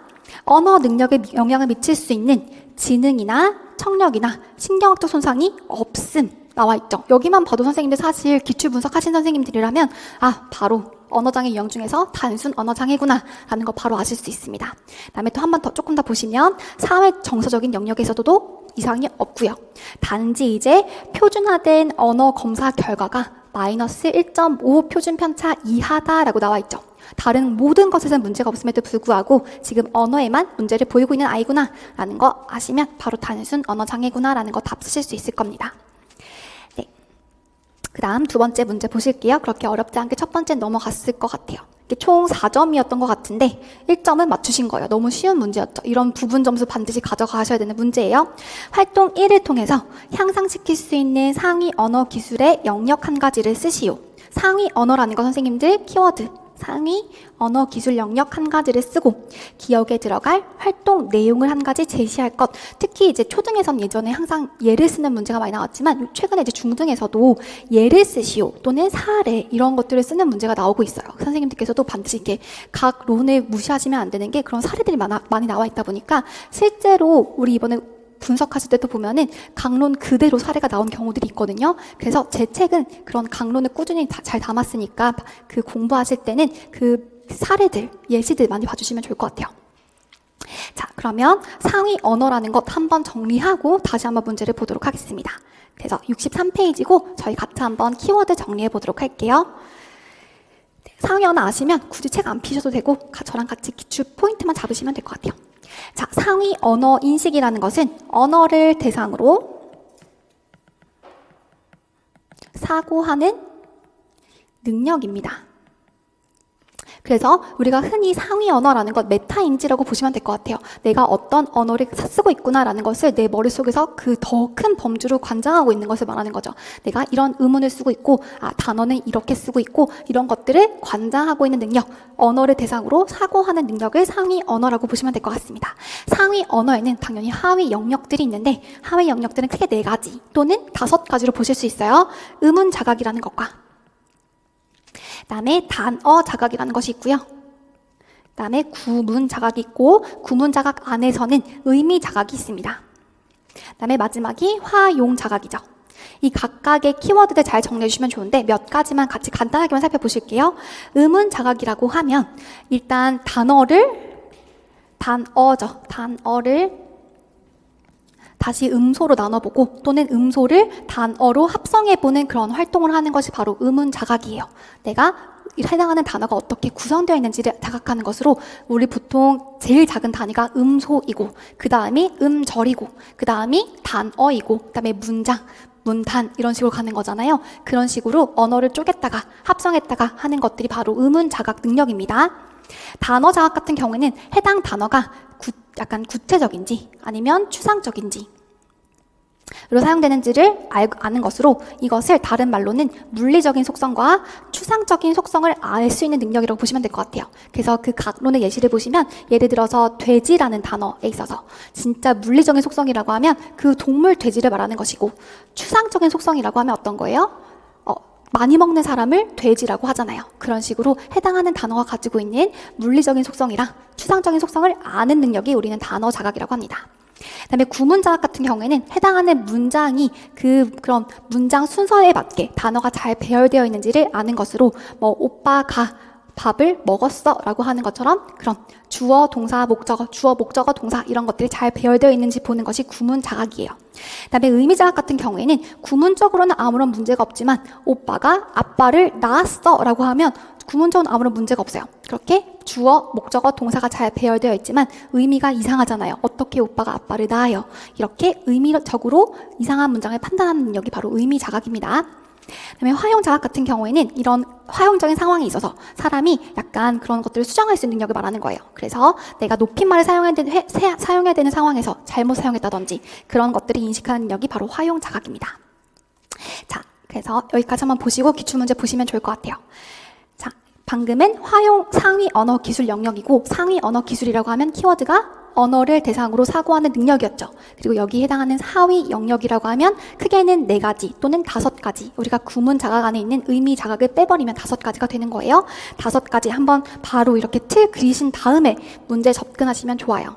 언어 능력에 영향을 미칠 수 있는 지능이나 청력이나 신경학적 손상이 없음 나와 있죠. 여기만 봐도 선생님들 사실 기출 분석하신 선생님들이라면 바로 언어장애 유형 중에서 단순 언어장애구나 라는 거 바로 아실 수 있습니다. 그다음에 또 한 번 더 조금 더 보시면 사회 정서적인 영역에서도 이상이 없고요. 단지 이제 표준화된 언어 검사 결과가 마이너스 1.5 표준 편차 이하다라고 나와 있죠. 다른 모든 것에서는 문제가 없음에도 불구하고 지금 언어에만 문제를 보이고 있는 아이구나 라는 거 아시면 바로 단순 언어장애구나 라는 거 답 쓰실 수 있을 겁니다. 네. 그 다음 두 번째 문제 보실게요. 그렇게 어렵지 않게 첫 번째 넘어갔을 것 같아요. 총 4점이었던 것 같은데 1점은 맞추신 거예요. 너무 쉬운 문제였죠. 이런 부분 점수 반드시 가져가셔야 되는 문제예요. 활동 1을 통해서 향상시킬 수 있는 상위 언어 기술의 영역 한 가지를 쓰시오. 상위 언어라는 거 선생님들 키워드 상위 언어 기술 영역 한 가지를 쓰고 기억에 들어갈 활동 내용을 한 가지 제시할 것. 특히 이제 초등에선 예전에 항상 예를 쓰는 문제가 많이 나왔지만 최근에 이제 중등에서도 예를 쓰시오 또는 사례 이런 것들을 쓰는 문제가 나오고 있어요. 선생님들께서도 반드시 이렇게 각 론을 무시하시면 안 되는 게 그런 사례들이 많이 나와 있다 보니까 실제로 우리 이번에 분석하실 때도 보면은 강론 그대로 사례가 나온 경우들이 있거든요. 그래서 제 책은 그런 강론을 꾸준히 잘 담았으니까 그 공부하실 때는 그 사례들, 예시들 많이 봐주시면 좋을 것 같아요. 자, 그러면 상위 언어라는 것 한번 정리하고 다시 한번 문제를 보도록 하겠습니다. 그래서 63페이지고 저희 같이 한번 키워드 정리해 보도록 할게요. 상위 언어 아시면 굳이 책 안 피셔도 되고 저랑 같이 기출 포인트만 잡으시면 될 것 같아요. 자, 상위 언어 인식이라는 것은 언어를 대상으로 사고하는 능력입니다. 그래서 우리가 흔히 상위 언어라는 것 메타인지라고 보시면 될 것 같아요. 내가 어떤 언어를 쓰고 있구나라는 것을 내 머릿속에서 그 더 큰 범주로 관장하고 있는 것을 말하는 거죠. 내가 이런 의문을 쓰고 있고 단어는 이렇게 쓰고 있고 이런 것들을 관장하고 있는 능력, 언어를 대상으로 사고하는 능력을 상위 언어라고 보시면 될 것 같습니다. 상위 언어에는 당연히 하위 영역들이 있는데 하위 영역들은 크게 4가지 또는 5가지로 보실 수 있어요. 의문 자각이라는 것과 그다음에 단어 자각이라는 것이 있고요. 그다음에 구문 자각이 있고 구문 자각 안에서는 의미 자각이 있습니다. 그다음에 마지막이 화용 자각이죠. 이 각각의 키워드들 잘 정리해 주시면 좋은데 몇 가지만 같이 간단하게만 살펴보실게요. 의문 자각이라고 하면 일단 단어를 다시 음소로 나눠보고 또는 음소를 단어로 합성해보는 그런 활동을 하는 것이 바로 의문 자각이에요. 내가 해당하는 단어가 어떻게 구성되어 있는지를 자각하는 것으로 우리 보통 제일 작은 단위가 음소이고 그 다음이 음절이고 그 다음이 단어이고 그 다음에 문장, 문단 이런 식으로 가는 거잖아요. 그런 식으로 언어를 쪼갰다가 합성했다가 하는 것들이 바로 의문 자각 능력입니다. 단어 자각 같은 경우에는 해당 단어가 약간 구체적인지 아니면 추상적인지 로 사용되는지를 아는 것으로 이것을 다른 말로는 물리적인 속성과 추상적인 속성을 알 수 있는 능력이라고 보시면 될 것 같아요. 그래서 그 각론의 예시를 보시면 예를 들어서 돼지라는 단어에 있어서 진짜 물리적인 속성이라고 하면 그 동물 돼지를 말하는 것이고 추상적인 속성이라고 하면 어떤 거예요? 많이 먹는 사람을 돼지라고 하잖아요. 그런 식으로 해당하는 단어가 가지고 있는 물리적인 속성이랑 추상적인 속성을 아는 능력이 우리는 단어 자각이라고 합니다. 그다음에 구문 자각 같은 경우에는 해당하는 문장이 그런 문장 순서에 맞게 단어가 잘 배열되어 있는지를 아는 것으로 오빠가 밥을 먹었어 라고 하는 것처럼 그런 주어, 동사, 목적어, 주어, 목적어, 동사 이런 것들이 잘 배열되어 있는지 보는 것이 구문 자각이에요. 그다음에 의미 자각 같은 경우에는 구문적으로는 아무런 문제가 없지만 오빠가 아빠를 낳았어 라고 하면 구문적으로는 아무런 문제가 없어요. 그렇게 주어, 목적어, 동사가 잘 배열되어 있지만 의미가 이상하잖아요. 어떻게 오빠가 아빠를 낳아요? 이렇게 의미적으로 이상한 문장을 판단하는 능력이 바로 의미 자각입니다. 그다음에 화용 자각 같은 경우에는 이런 화용적인 상황에 있어서 사람이 약간 그런 것들을 수정할 수 있는 능력을 말하는 거예요. 그래서 내가 높임말을 사용해야 되는 상황에서 잘못 사용했다든지 그런 것들을 인식하는 능력이 바로 화용 자각입니다. 자, 그래서 여기까지 한번 보시고 기출문제 보시면 좋을 것 같아요. 자, 방금은 화용 상위 언어 기술 영역이고, 상위 언어 기술이라고 하면 키워드가 언어를 대상으로 사고하는 능력이었죠. 그리고 여기 해당하는 하위 영역이라고 하면 크게는 4가지 또는 5가지, 우리가 구문 자각 안에 있는 의미 자각을 빼버리면 5가지가 되는 거예요. 5가지 한번 바로 이렇게 틀 그리신 다음에 문제 접근하시면 좋아요.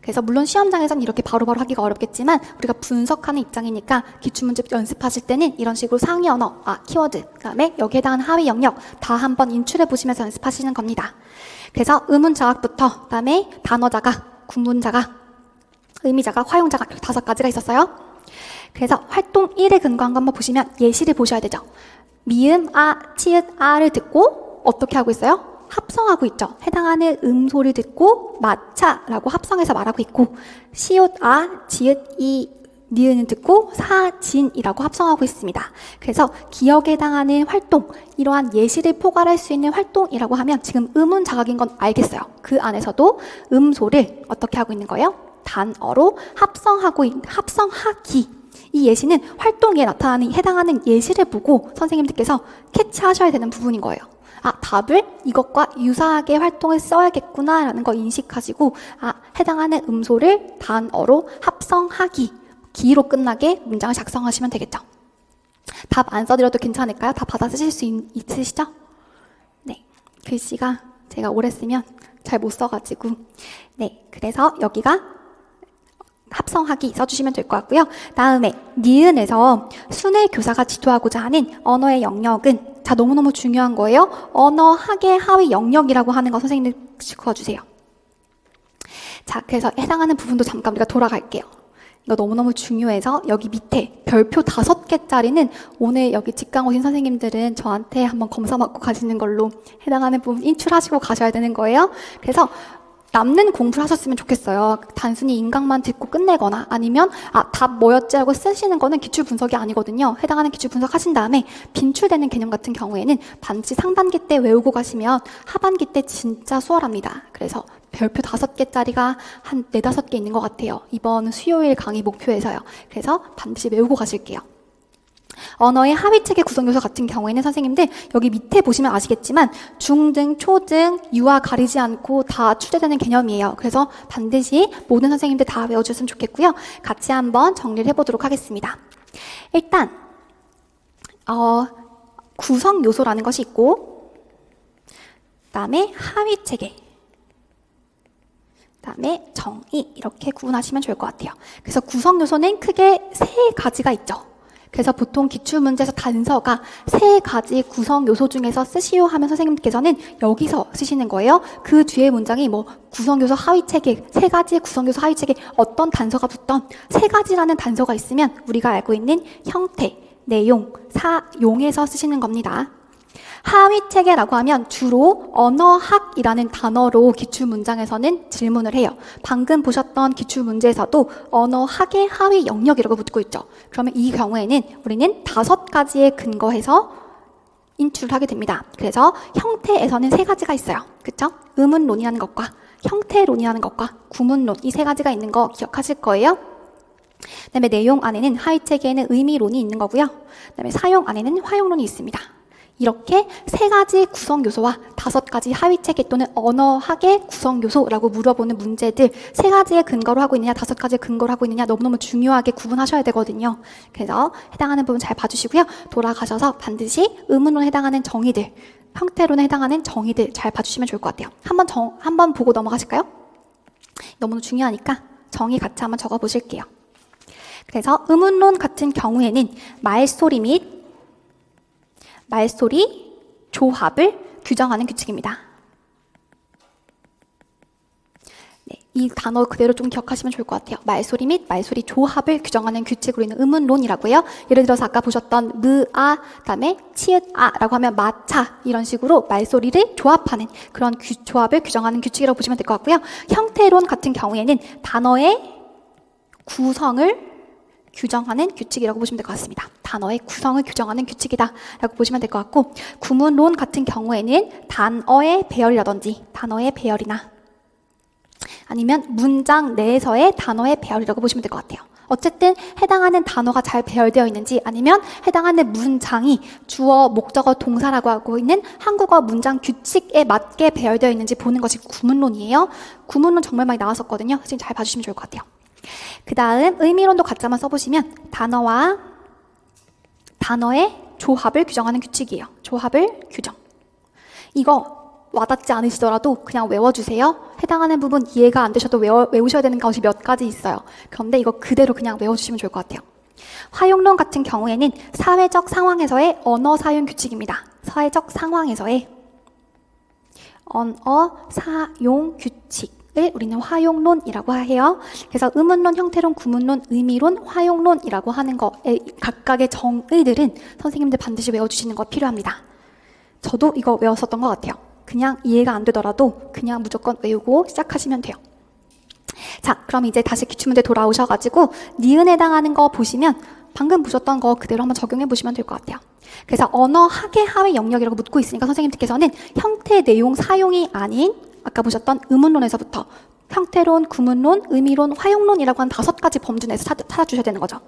그래서 물론 시험장에서는 이렇게 바로바로 하기가 어렵겠지만 우리가 분석하는 입장이니까 기출문제 연습하실 때는 이런 식으로 상위 언어, 키워드, 그 다음에 여기에 해당하는 하위 영역 다 한번 인출해 보시면서 연습하시는 겁니다. 그래서 의문 자각부터, 그 다음에 단어 자각, 구문 자각, 의미 자각, 화용 자각, 이렇게 5가지가 있었어요. 그래서 활동 1에 근거한 거 한번 보시면 예시를 보셔야 되죠. 미음, 치읓, 를 듣고 어떻게 하고 있어요? 합성하고 있죠. 해당하는 음소리를 듣고 마차라고 합성해서 말하고 있고, 시옷, 지읒, 니은을 듣고 사진이라고 합성하고 있습니다. 그래서 기억에 해당하는 활동, 이러한 예시를 포괄할 수 있는 활동이라고 하면 지금 의문 자각인 건 알겠어요. 그 안에서도 음소를 어떻게 하고 있는 거예요? 단어로 합성하기. 이 예시는 활동에 나타나는 해당하는 예시를 보고 선생님들께서 캐치하셔야 되는 부분인 거예요. 답을 이것과 유사하게 활동을 써야겠구나 라는 거 인식하시고, 해당하는 음소를 단어로 합성하기, 기로 끝나게 문장을 작성하시면 되겠죠. 답 안 써드려도 괜찮을까요? 다 받아 쓰실 수 있으시죠? 네, 글씨가 제가 오래 쓰면 잘 못 써가지고. 네, 그래서 여기가 합성하기 써주시면 될 것 같고요. 다음에 니은에서 순회 교사가 지도하고자 하는 언어의 영역은, 자, 너무너무 중요한 거예요. 언어 학의 하위 영역이라고 하는 거 선생님들 짚어주세요. 자, 그래서 해당하는 부분도 잠깐 우리가 돌아갈게요. 이거 너무너무 중요해서 여기 밑에 별표 5개짜리는 오늘 여기 직강 오신 선생님들은 저한테 한번 검사 받고 가시는 걸로 해당하는 부분 인출하시고 가셔야 되는 거예요. 그래서 남는 공부를 하셨으면 좋겠어요. 단순히 인강만 듣고 끝내거나 아니면 답 뭐였지 하고 쓰시는 거는 기출 분석이 아니거든요. 해당하는 기출 분석 하신 다음에 빈출되는 개념 같은 경우에는 반드시 상반기 때 외우고 가시면 하반기 때 진짜 수월합니다. 그래서 별표 5개짜리가 한 4, 5개 있는 것 같아요. 이번 수요일 강의 목표에서요. 그래서 반드시 외우고 가실게요. 언어의 하위체계 구성요소 같은 경우에는 선생님들 여기 밑에 보시면 아시겠지만 중등, 초등, 유아 가리지 않고 다 출제되는 개념이에요. 그래서 반드시 모든 선생님들 다 외워주셨으면 좋겠고요. 같이 한번 정리를 해보도록 하겠습니다. 일단 구성요소라는 것이 있고, 그 다음에 하위체계, 그 다음에 정의, 이렇게 구분하시면 좋을 것 같아요. 그래서 구성요소는 크게 3가지가 있죠. 그래서 보통 기출문제에서 단서가 3가지 구성요소 중에서 쓰시오 하면 선생님께서는 여기서 쓰시는 거예요. 그 뒤에 문장이 구성요소 하위체계, 3가지 구성요소 하위체계 어떤 단서가 붙던 3가지라는 단서가 있으면 우리가 알고 있는 형태, 내용, 사용에서 쓰시는 겁니다. 하위체계라고 하면 주로 언어학이라는 단어로 기출문장에서는 질문을 해요. 방금 보셨던 기출문제에서도 언어학의 하위 영역이라고 붙고 있죠. 그러면 이 경우에는 우리는 5가지에 근거해서 인출을 하게 됩니다. 그래서 형태에서는 3가지가 있어요. 그렇죠? 의문론이라는 것과 형태론이라는 것과 구문론, 이 3가지가 있는 거 기억하실 거예요. 그 다음에 내용 안에는 하위체계에는 의미론이 있는 거고요. 그 다음에 사용 안에는 화용론이 있습니다. 이렇게 3가지 구성요소와 5가지 하위체계 또는 언어학의 구성요소라고 물어보는 문제들 3가지의 근거로 하고 있느냐 5가지의 근거로 하고 있느냐 너무너무 중요하게 구분하셔야 되거든요. 그래서 해당하는 부분 잘 봐주시고요. 돌아가셔서 반드시 의문론에 해당하는 정의들, 형태론에 해당하는 정의들 잘 봐주시면 좋을 것 같아요. 한번 보고 넘어가실까요? 너무 중요하니까 정의 같이 한번 적어보실게요. 그래서 의문론 같은 경우에는 말소리 조합을 규정하는 규칙입니다. 네, 이 단어 그대로 좀 기억하시면 좋을 것 같아요. 말소리 및 말소리 조합을 규정하는 규칙으로 있는 의문론이라고요. 예를 들어서 아까 보셨던 무, 그다음에 치읓, 라고 하면 마차 이런 식으로 말소리를 조합하는 그런 조합을 규정하는 규칙이라고 보시면 될 것 같고요. 형태론 같은 경우에는 단어의 구성을 규정하는 규칙이라고 보시면 될 것 같습니다. 단어의 구성을 규정하는 규칙이다 라고 보시면 될 것 같고, 구문론 같은 경우에는 단어의 배열이라든지 단어의 배열이나 아니면 문장 내에서의 단어의 배열이라고 보시면 될 것 같아요. 어쨌든 해당하는 단어가 잘 배열되어 있는지 아니면 해당하는 문장이 주어, 목적어, 동사라고 하고 있는 한국어 문장 규칙에 맞게 배열되어 있는지 보는 것이 구문론이에요. 구문론 정말 많이 나왔었거든요. 선생님 잘 봐주시면 좋을 것 같아요. 그 다음 의미론도 같이만 써보시면 단어와 단어의 조합을 규정하는 규칙이에요. 조합을 규정. 이거 와닿지 않으시더라도 그냥 외워주세요. 해당하는 부분 이해가 안 되셔도 외우셔야 되는 것이 몇 가지 있어요. 그런데 이거 그대로 그냥 외워주시면 좋을 것 같아요. 화용론 같은 경우에는 사회적 상황에서의 언어 사용 규칙입니다. 사회적 상황에서의 언어 사용 규칙을 우리는 화용론이라고 해요. 그래서 의문론, 형태론, 구문론, 의미론, 화용론이라고 하는 거에 각각의 정의들은 선생님들 반드시 외워주시는 거 필요합니다. 저도 이거 외웠었던 것 같아요. 그냥 이해가 안 되더라도 그냥 무조건 외우고 시작하시면 돼요. 자, 그럼 이제 다시 기출문제 돌아오셔가지고 니은에 해당하는 거 보시면 방금 보셨던 거 그대로 한번 적용해 보시면 될 것 같아요. 그래서 언어 학의 하위 영역이라고 묻고 있으니까 선생님들께서는 형태, 내용, 사용이 아닌 아까 보셨던 의문론에서부터 형태론, 구문론, 의미론, 화용론이라고 한 5가지 범주 내에서 찾아주셔야 되는 거죠.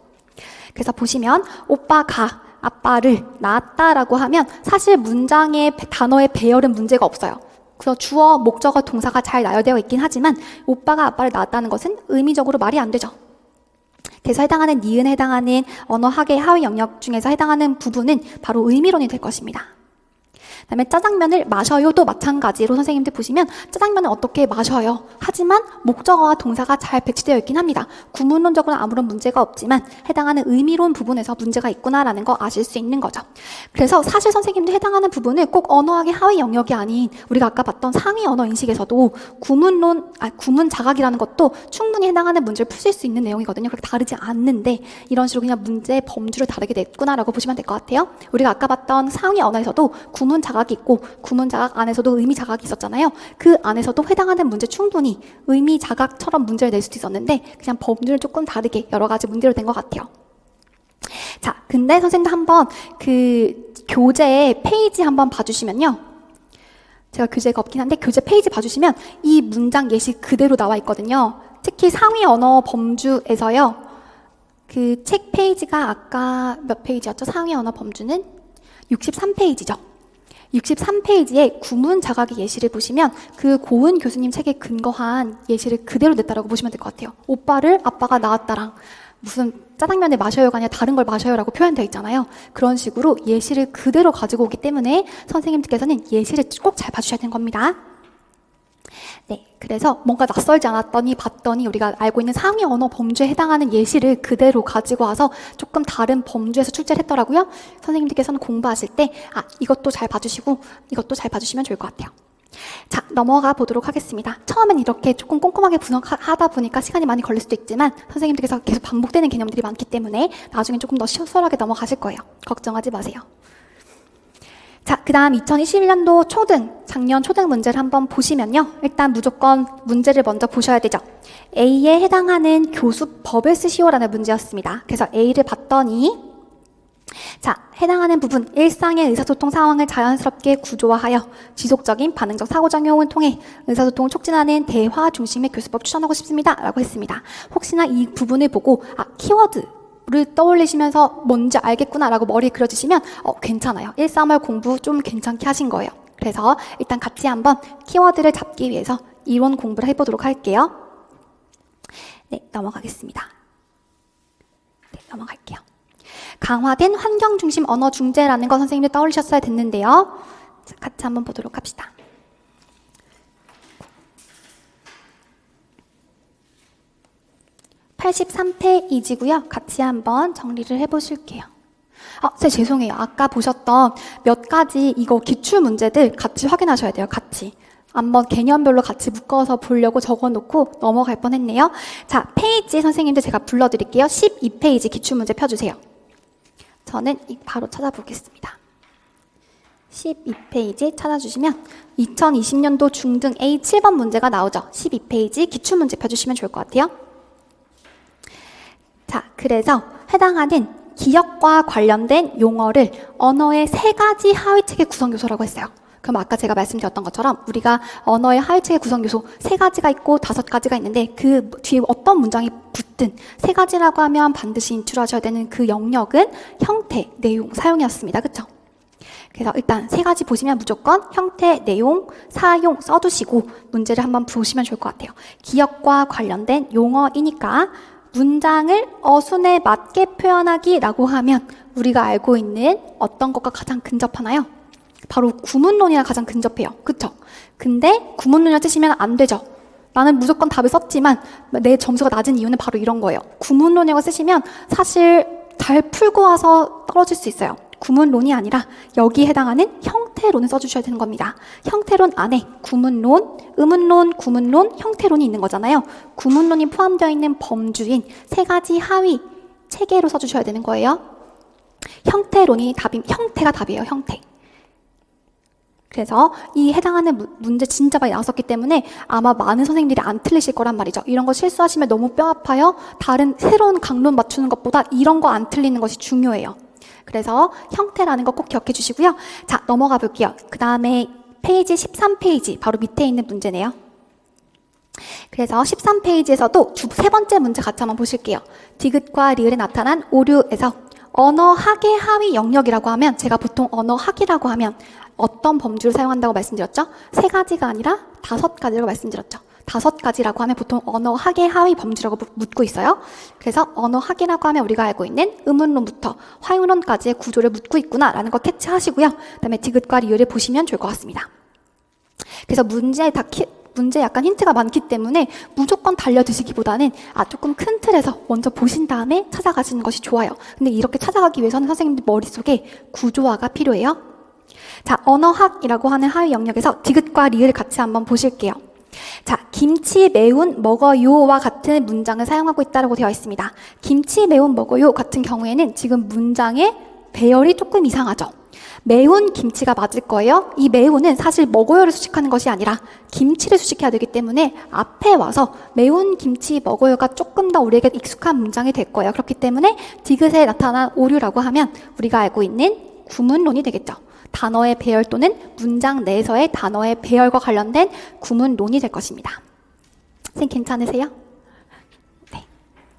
그래서 보시면 오빠가 아빠를 낳았다라고 하면 사실 문장의 단어의 배열은 문제가 없어요. 그래서 주어, 목적어, 동사가 잘 나열되어 있긴 하지만 오빠가 아빠를 낳았다는 것은 의미적으로 말이 안 되죠. 그래서 해당하는 니은에 해당하는 언어학의 하위 영역 중에서 해당하는 부분은 바로 의미론이 될 것입니다. 그다음에 짜장면을 마셔요도 마찬가지로 선생님들 보시면 짜장면을 어떻게 마셔요? 하지만 목적어와 동사가 잘 배치되어 있긴 합니다. 구문론적으로는 아무런 문제가 없지만 해당하는 의미론 부분에서 문제가 있구나라는 거 아실 수 있는 거죠. 그래서 사실 선생님들 해당하는 부분은 꼭 언어학의 하위 영역이 아닌 우리가 아까 봤던 상위 언어 인식에서도 구문 자각이라는 것도 충분히 해당하는 문제를 푸실 수 있는 내용이거든요. 그렇게 다르지 않는데 이런 식으로 그냥 문제의 범주를 다르게 냈구나라고 보시면 될 것 같아요. 우리가 아까 봤던 상위 언어에서도 구문 자각이 있고 구문 자각 안에서도 의미 자각이 있었잖아요. 그 안에서도 해당하는 문제 충분히 의미 자각처럼 문제를 낼 수도 있었는데 그냥 범주를 조금 다르게 여러 가지 문제로 된 것 같아요. 자, 근데 선생님도 한번 그 교재 페이지 한번 봐주시면요. 제가 교재가 없긴 한데 교재 페이지 봐주시면 이 문장 예시 그대로 나와 있거든요. 특히 상위 언어 범주에서요. 그 책 페이지가 아까 몇 페이지였죠? 상위 언어 범주는 63페이지죠. 63페이지에 구문 자각의 예시를 보시면 그 고은 교수님 책에 근거한 예시를 그대로 냈다라고 보시면 될 것 같아요. 오빠를 아빠가 낳았다랑 무슨 짜장면을 마셔요가 아니라 다른 걸 마셔요라고 표현되어 있잖아요. 그런 식으로 예시를 그대로 가지고 오기 때문에 선생님들께서는 예시를 꼭 잘 봐주셔야 되는 겁니다. 네, 그래서 뭔가 낯설지 않았더니 봤더니 우리가 알고 있는 상위 언어 범주에 해당하는 예시를 그대로 가지고 와서 조금 다른 범주에서 출제를 했더라고요. 선생님들께서는 공부하실 때 이것도 잘 봐주시고 이것도 잘 봐주시면 좋을 것 같아요. 자, 넘어가 보도록 하겠습니다. 처음엔 이렇게 조금 꼼꼼하게 분석하다 보니까 시간이 많이 걸릴 수도 있지만 선생님들께서 계속 반복되는 개념들이 많기 때문에 나중에 조금 더 수월하게 넘어가실 거예요. 걱정하지 마세요. 자, 그 다음 2021년도 작년 초등 문제를 한번 보시면요. 일단 무조건 문제를 먼저 보셔야 되죠. A에 해당하는 교수법을 쓰시오라는 문제였습니다. 그래서 A를 봤더니 자, 해당하는 부분 일상의 의사소통 상황을 자연스럽게 구조화하여 지속적인 반응적 상호작용을 통해 의사소통을 촉진하는 대화 중심의 교수법 추천하고 싶습니다. 라고 했습니다. 혹시나 이 부분을 보고 키워드를 떠올리시면서 뭔지 알겠구나라고 머리에 그려지시면 괜찮아요. 1~3월 공부 좀 괜찮게 하신 거예요. 그래서 일단 같이 한번 키워드를 잡기 위해서 이론 공부를 해보도록 할게요. 네, 넘어가겠습니다. 네, 넘어갈게요. 강화된 환경 중심 언어 중재라는 거 선생님들 떠올리셨어야 됐는데요. 자, 같이 한번 보도록 합시다. (83페이지고요) 같이 한번 정리를 해보실게요. 선생님 죄송해요. 아까 보셨던 몇 가지 이거 기출 문제들 같이 확인하셔야 돼요. 같이. 한번 개념별로 같이 묶어서 보려고 적어놓고 넘어갈 뻔했네요. 자, 페이지 선생님들 제가 불러드릴게요. 12페이지 기출문제 펴주세요. 저는 바로 찾아보겠습니다. 12페이지 찾아주시면 2020년도 중등 A 7번 문제가 나오죠. 12페이지 기출문제 펴주시면 좋을 것 같아요. 자, 그래서 해당하는 기억과 관련된 용어를 언어의 3가지 하위체계 구성요소라고 했어요. 그럼 아까 제가 말씀드렸던 것처럼 우리가 언어의 하위체계 구성 요소 3가지가 있고 5가지가 있는데 그 뒤에 어떤 문장이 붙든 3가지라고 하면 반드시 인출하셔야 되는 그 영역은 형태, 내용, 사용이었습니다. 그쵸? 그래서 일단 3가지 보시면 무조건 형태, 내용, 사용 써두시고 문제를 한번 보시면 좋을 것 같아요. 기억과 관련된 용어이니까 문장을 어순에 맞게 표현하기라고 하면 우리가 알고 있는 어떤 것과 가장 근접하나요? 바로 구문론이랑 가장 근접해요. 그쵸? 근데 구문론이라 쓰시면 안 되죠. 나는 무조건 답을 썼지만 내 점수가 낮은 이유는 바로 이런 거예요. 구문론이라고 쓰시면 사실 잘 풀고 와서 떨어질 수 있어요. 구문론이 아니라 여기에 해당하는 형태론을 써주셔야 되는 겁니다. 형태론 안에 구문론, 의문론, 구문론, 형태론이 있는 거잖아요. 구문론이 포함되어 있는 범주인 3가지 하위 체계로 써주셔야 되는 거예요. 형태론이 형태가 답이에요. 형태. 그래서 이 해당하는 문제 진짜 많이 나왔었기 때문에 아마 많은 선생님들이 안 틀리실 거란 말이죠. 이런 거 실수하시면 너무 뼈 아파요. 다른 새로운 강론 맞추는 것보다 이런 거 안 틀리는 것이 중요해요. 그래서 형태라는 거 꼭 기억해 주시고요. 자, 넘어가 볼게요. 그 다음에 페이지 13페이지 바로 밑에 있는 문제네요. 그래서 13페이지에서도 3번째 문제 같이 한번 보실게요. 디귿과 리을에 나타난 오류에서 언어학의 하위 영역이라고 하면 제가 보통 언어학이라고 하면 어떤 범주를 사용한다고 말씀드렸죠? 3가지가 아니라 5가지라고 말씀드렸죠. 5가지라고 하면 보통 언어학의 하위 범주라고 묻고 있어요. 그래서 언어학이라고 하면 우리가 알고 있는 의문론부터 화용론까지의 구조를 묻고 있구나라는 거 캐치하시고요. 그다음에 디귿과 리을을 보시면 좋을 것 같습니다. 그래서 문제 약간 힌트가 많기 때문에 무조건 달려드시기보다는 조금 큰 틀에서 먼저 보신 다음에 찾아가시는 것이 좋아요. 근데 이렇게 찾아가기 위해서는 선생님들 머릿속에 구조화가 필요해요. 자, 언어학이라고 하는 하위 영역에서 디귿과 리을 같이 한번 보실게요. 자, 김치 매운 먹어요와 같은 문장을 사용하고 있다고 되어 있습니다. 김치 매운 먹어요 같은 경우에는 지금 문장의 배열이 조금 이상하죠. 매운 김치가 맞을 거예요. 이 매운은 사실 먹어요를 수식하는 것이 아니라 김치를 수식해야 되기 때문에 앞에 와서 매운 김치 먹어요가 조금 더 우리에게 익숙한 문장이 될 거예요. 그렇기 때문에 디귿에 나타난 오류라고 하면 우리가 알고 있는 구문론이 되겠죠. 단어의 배열 또는 문장 내에서의 단어의 배열과 관련된 구문론이 될 것입니다. 선생님 괜찮으세요? 네.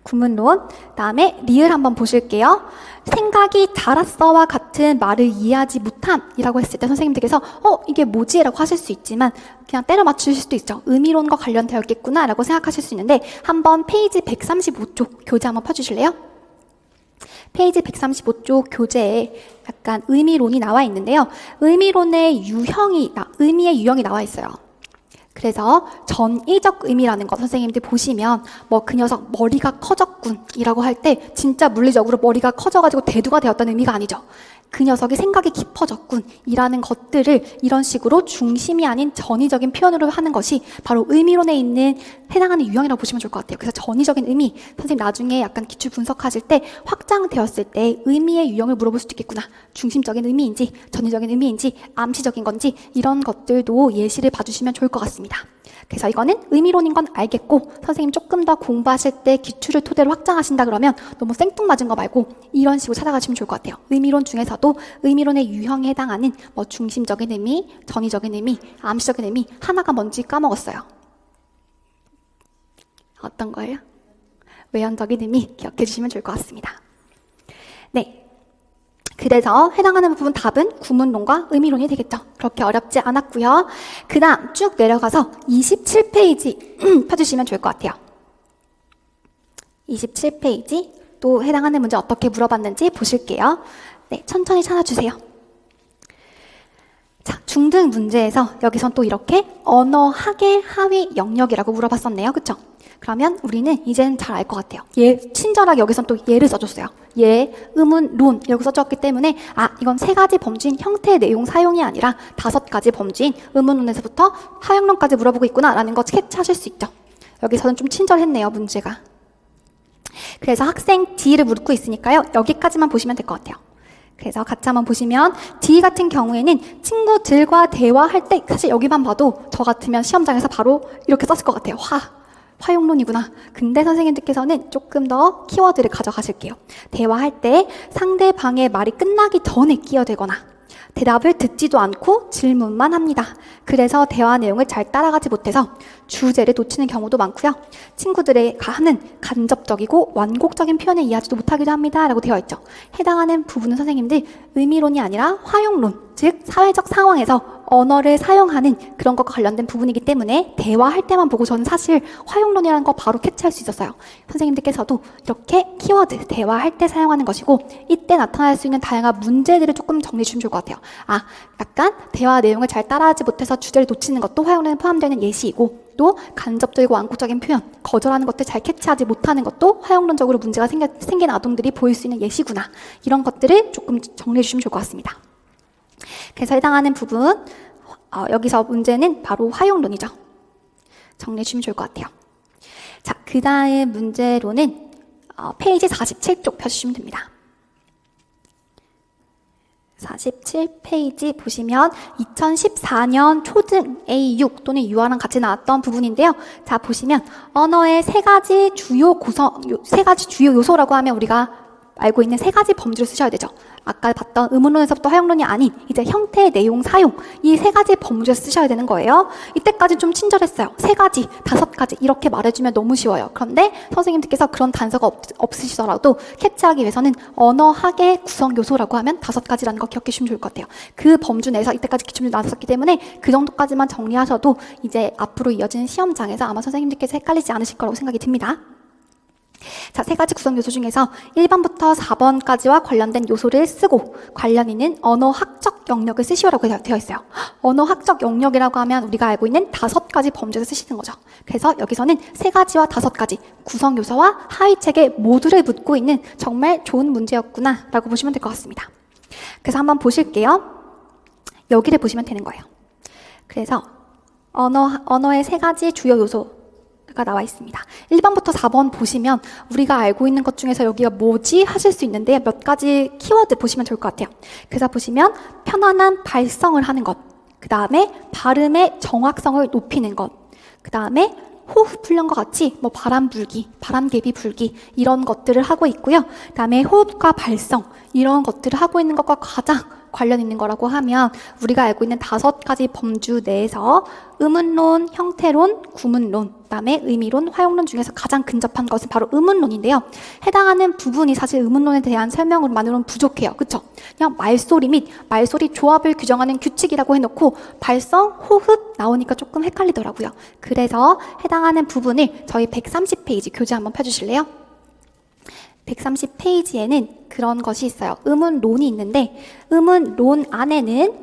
구문론. 다음에 리을 한번 보실게요. 생각이 자랐어와 같은 말을 이해하지 못함이라고 했을 때 선생님들께서 이게 뭐지? 라고 하실 수 있지만 그냥 때려 맞추실 수도 있죠. 의미론과 관련되었겠구나 라고 생각하실 수 있는데 한번 페이지 135쪽 교재 한번 펴주실래요? 페이지 135쪽 교재에 약간 의미론이 나와 있는데요. 의미의 유형이 나와 있어요. 그래서 전이적 의미라는 거 선생님들 보시면 그 녀석 머리가 커졌군이라고 할 때 진짜 물리적으로 머리가 커져가지고 대두가 되었다는 의미가 아니죠. 그 녀석이 생각이 깊어졌군이라는 것들을 이런 식으로 중심이 아닌 전이적인 표현으로 하는 것이 바로 의미론에 있는 해당하는 유형이라고 보시면 좋을 것 같아요. 그래서 전이적인 의미, 선생님 나중에 약간 기출 분석하실 때 확장되었을 때 의미의 유형을 물어볼 수도 있겠구나. 중심적인 의미인지, 전이적인 의미인지, 암시적인 건지 이런 것들도 예시를 봐주시면 좋을 것 같습니다. 그래서 이거는 의미론인 건 알겠고 선생님 조금 더 공부하실 때 기출을 토대로 확장하신다 그러면 너무 생뚱맞은 거 말고 이런 식으로 찾아가시면 좋을 것 같아요. 의미론 중에서도 의미론의 유형에 해당하는 중심적인 의미, 전이적인 의미, 암시적인 의미 하나가 뭔지 까먹었어요. 어떤 거예요? 외연적인 의미 기억해 주시면 좋을 것 같습니다. 네. 그래서 해당하는 부분 답은 구문론과 의미론이 되겠죠. 그렇게 어렵지 않았고요. 그 다음 쭉 내려가서 27페이지 펴주시면 좋을 것 같아요. 27페이지 또 해당하는 문제 어떻게 물어봤는지 보실게요. 네, 천천히 찾아주세요. 자, 중등 문제에서 여기선 또 이렇게 언어학의 하위 영역이라고 물어봤었네요. 그쵸? 그러면 우리는 이제는 잘 알 것 같아요. 친절하게 여기선 또 예를 써줬어요. 의문, 론 이렇게 써줬기 때문에 이건 3가지 범주인 형태, 내용, 사용이 아니라 5가지 범주인 의문론에서부터 하용론까지 물어보고 있구나 라는 거 캐치하실 수 있죠. 여기서는 좀 친절했네요, 문제가. 그래서 학생 D를 묻고 있으니까요. 여기까지만 보시면 될 것 같아요. 그래서 같이 한번 보시면 D 같은 경우에는 친구들과 대화할 때 사실 여기만 봐도 저 같으면 시험장에서 바로 이렇게 썼을 것 같아요. 화용론이구나. 근데 선생님들께서는 조금 더 키워드를 가져가실게요. 대화할 때 상대방의 말이 끝나기 전에 끼어들거나 대답을 듣지도 않고 질문만 합니다. 그래서 대화 내용을 잘 따라가지 못해서 주제를 놓치는 경우도 많고요. 친구들의 하는 간접적이고 완곡적인 표현을 이해하지도 못하기도 합니다. 라고 되어 있죠. 해당하는 부분은 선생님들 의미론이 아니라 화용론, 즉 사회적 상황에서 언어를 사용하는 그런 것과 관련된 부분이기 때문에 대화할 때만 보고 저는 사실 화용론이라는 거 바로 캐치할 수 있었어요. 선생님들께서도 이렇게 키워드, 대화할 때 사용하는 것이고 이때 나타날 수 있는 다양한 문제들을 조금 정리해 주시면 좋을 것 같아요. 약간 대화 내용을 잘 따라하지 못해서 주제를 놓치는 것도 화용론에 포함되는 예시이고 또 간접적이고 완곡적인 표현, 거절하는 것들 잘 캐치하지 못하는 것도 화용론적으로 문제가 생긴 아동들이 보일 수 있는 예시구나. 이런 것들을 조금 정리해 주시면 좋을 것 같습니다. 그래서 해당하는 부분, 여기서 문제는 바로 화용론이죠. 정리해 주시면 좋을 것 같아요. 자, 그 다음 문제로는 페이지 47쪽 펴주시면 됩니다. 47페이지 보시면 2014년 초등 A6 또는 유아랑 같이 나왔던 부분인데요. 자, 보시면 언어의 세 가지 주요 요소라고 하면 우리가 알고 있는 세 가지 범주를 쓰셔야 되죠. 아까 봤던 의문론에서부터 화용론이 아닌 이제 형태, 내용, 사용 이 세 가지 범주를 쓰셔야 되는 거예요. 이때까지 좀 친절했어요. 세 가지, 다섯 가지 이렇게 말해주면 너무 쉬워요. 그런데 선생님들께서 그런 단서가 없으시더라도 캐치하기 위해서는 언어학의 구성 요소라고 하면 다섯 가지라는 거 기억해 주시면 좋을 것 같아요. 그 범주 내에서 이때까지 기출문제 나왔었기 때문에 그 정도까지만 정리하셔도 이제 앞으로 이어지는 시험장에서 아마 선생님들께서 헷갈리지 않으실 거라고 생각이 듭니다. 자, 세 가지 구성 요소 중에서 1번부터 4번까지와 관련된 요소를 쓰고 관련 있는 언어학적 영역을 쓰시오라고 되어 있어요. 언어학적 영역이라고 하면 우리가 알고 있는 다섯 가지 범주를 쓰시는 거죠. 그래서 여기서는 세 가지와 다섯 가지 구성 요소와 하위 체계 모두를 묻고 있는 정말 좋은 문제였구나 라고 보시면 될 것 같습니다. 그래서 한번 보실게요. 여기를 보시면 되는 거예요. 그래서 언어의 세 가지 주요 요소 가 나와 있습니다. 1번부터 4번 보시면 우리가 알고 있는 것 중에서 여기가 뭐지 하실 수 있는데 몇 가지 키워드 보시면 좋을 것 같아요. 그래서 보시면 편안한 발성을 하는 것, 그 다음에 발음의 정확성을 높이는 것, 그 다음에 호흡 훈련과 같이 뭐 바람 불기, 바람개비 불기 이런 것들을 하고 있고요. 그 다음에 호흡과 발성 이런 것들을 하고 있는 것과 가장 관련 있는 거라고 하면 우리가 알고 있는 다섯 가지 범주 내에서 의문론, 형태론, 구문론, 그다음에 의미론, 화용론 중에서 가장 근접한 것은 바로 의문론인데요. 해당하는 부분이 사실 의문론에 대한 설명으로만으로는 부족해요. 그렇죠? 그냥 말소리 및 말소리 조합을 규정하는 규칙이라고 해놓고 발성, 호흡 나오니까 조금 헷갈리더라고요. 그래서 해당하는 부분을 저희 130페이지 교재 한번 펴주실래요? 130페이지에는 그런 것이 있어요. 의문론이 있는데 의문론 안에는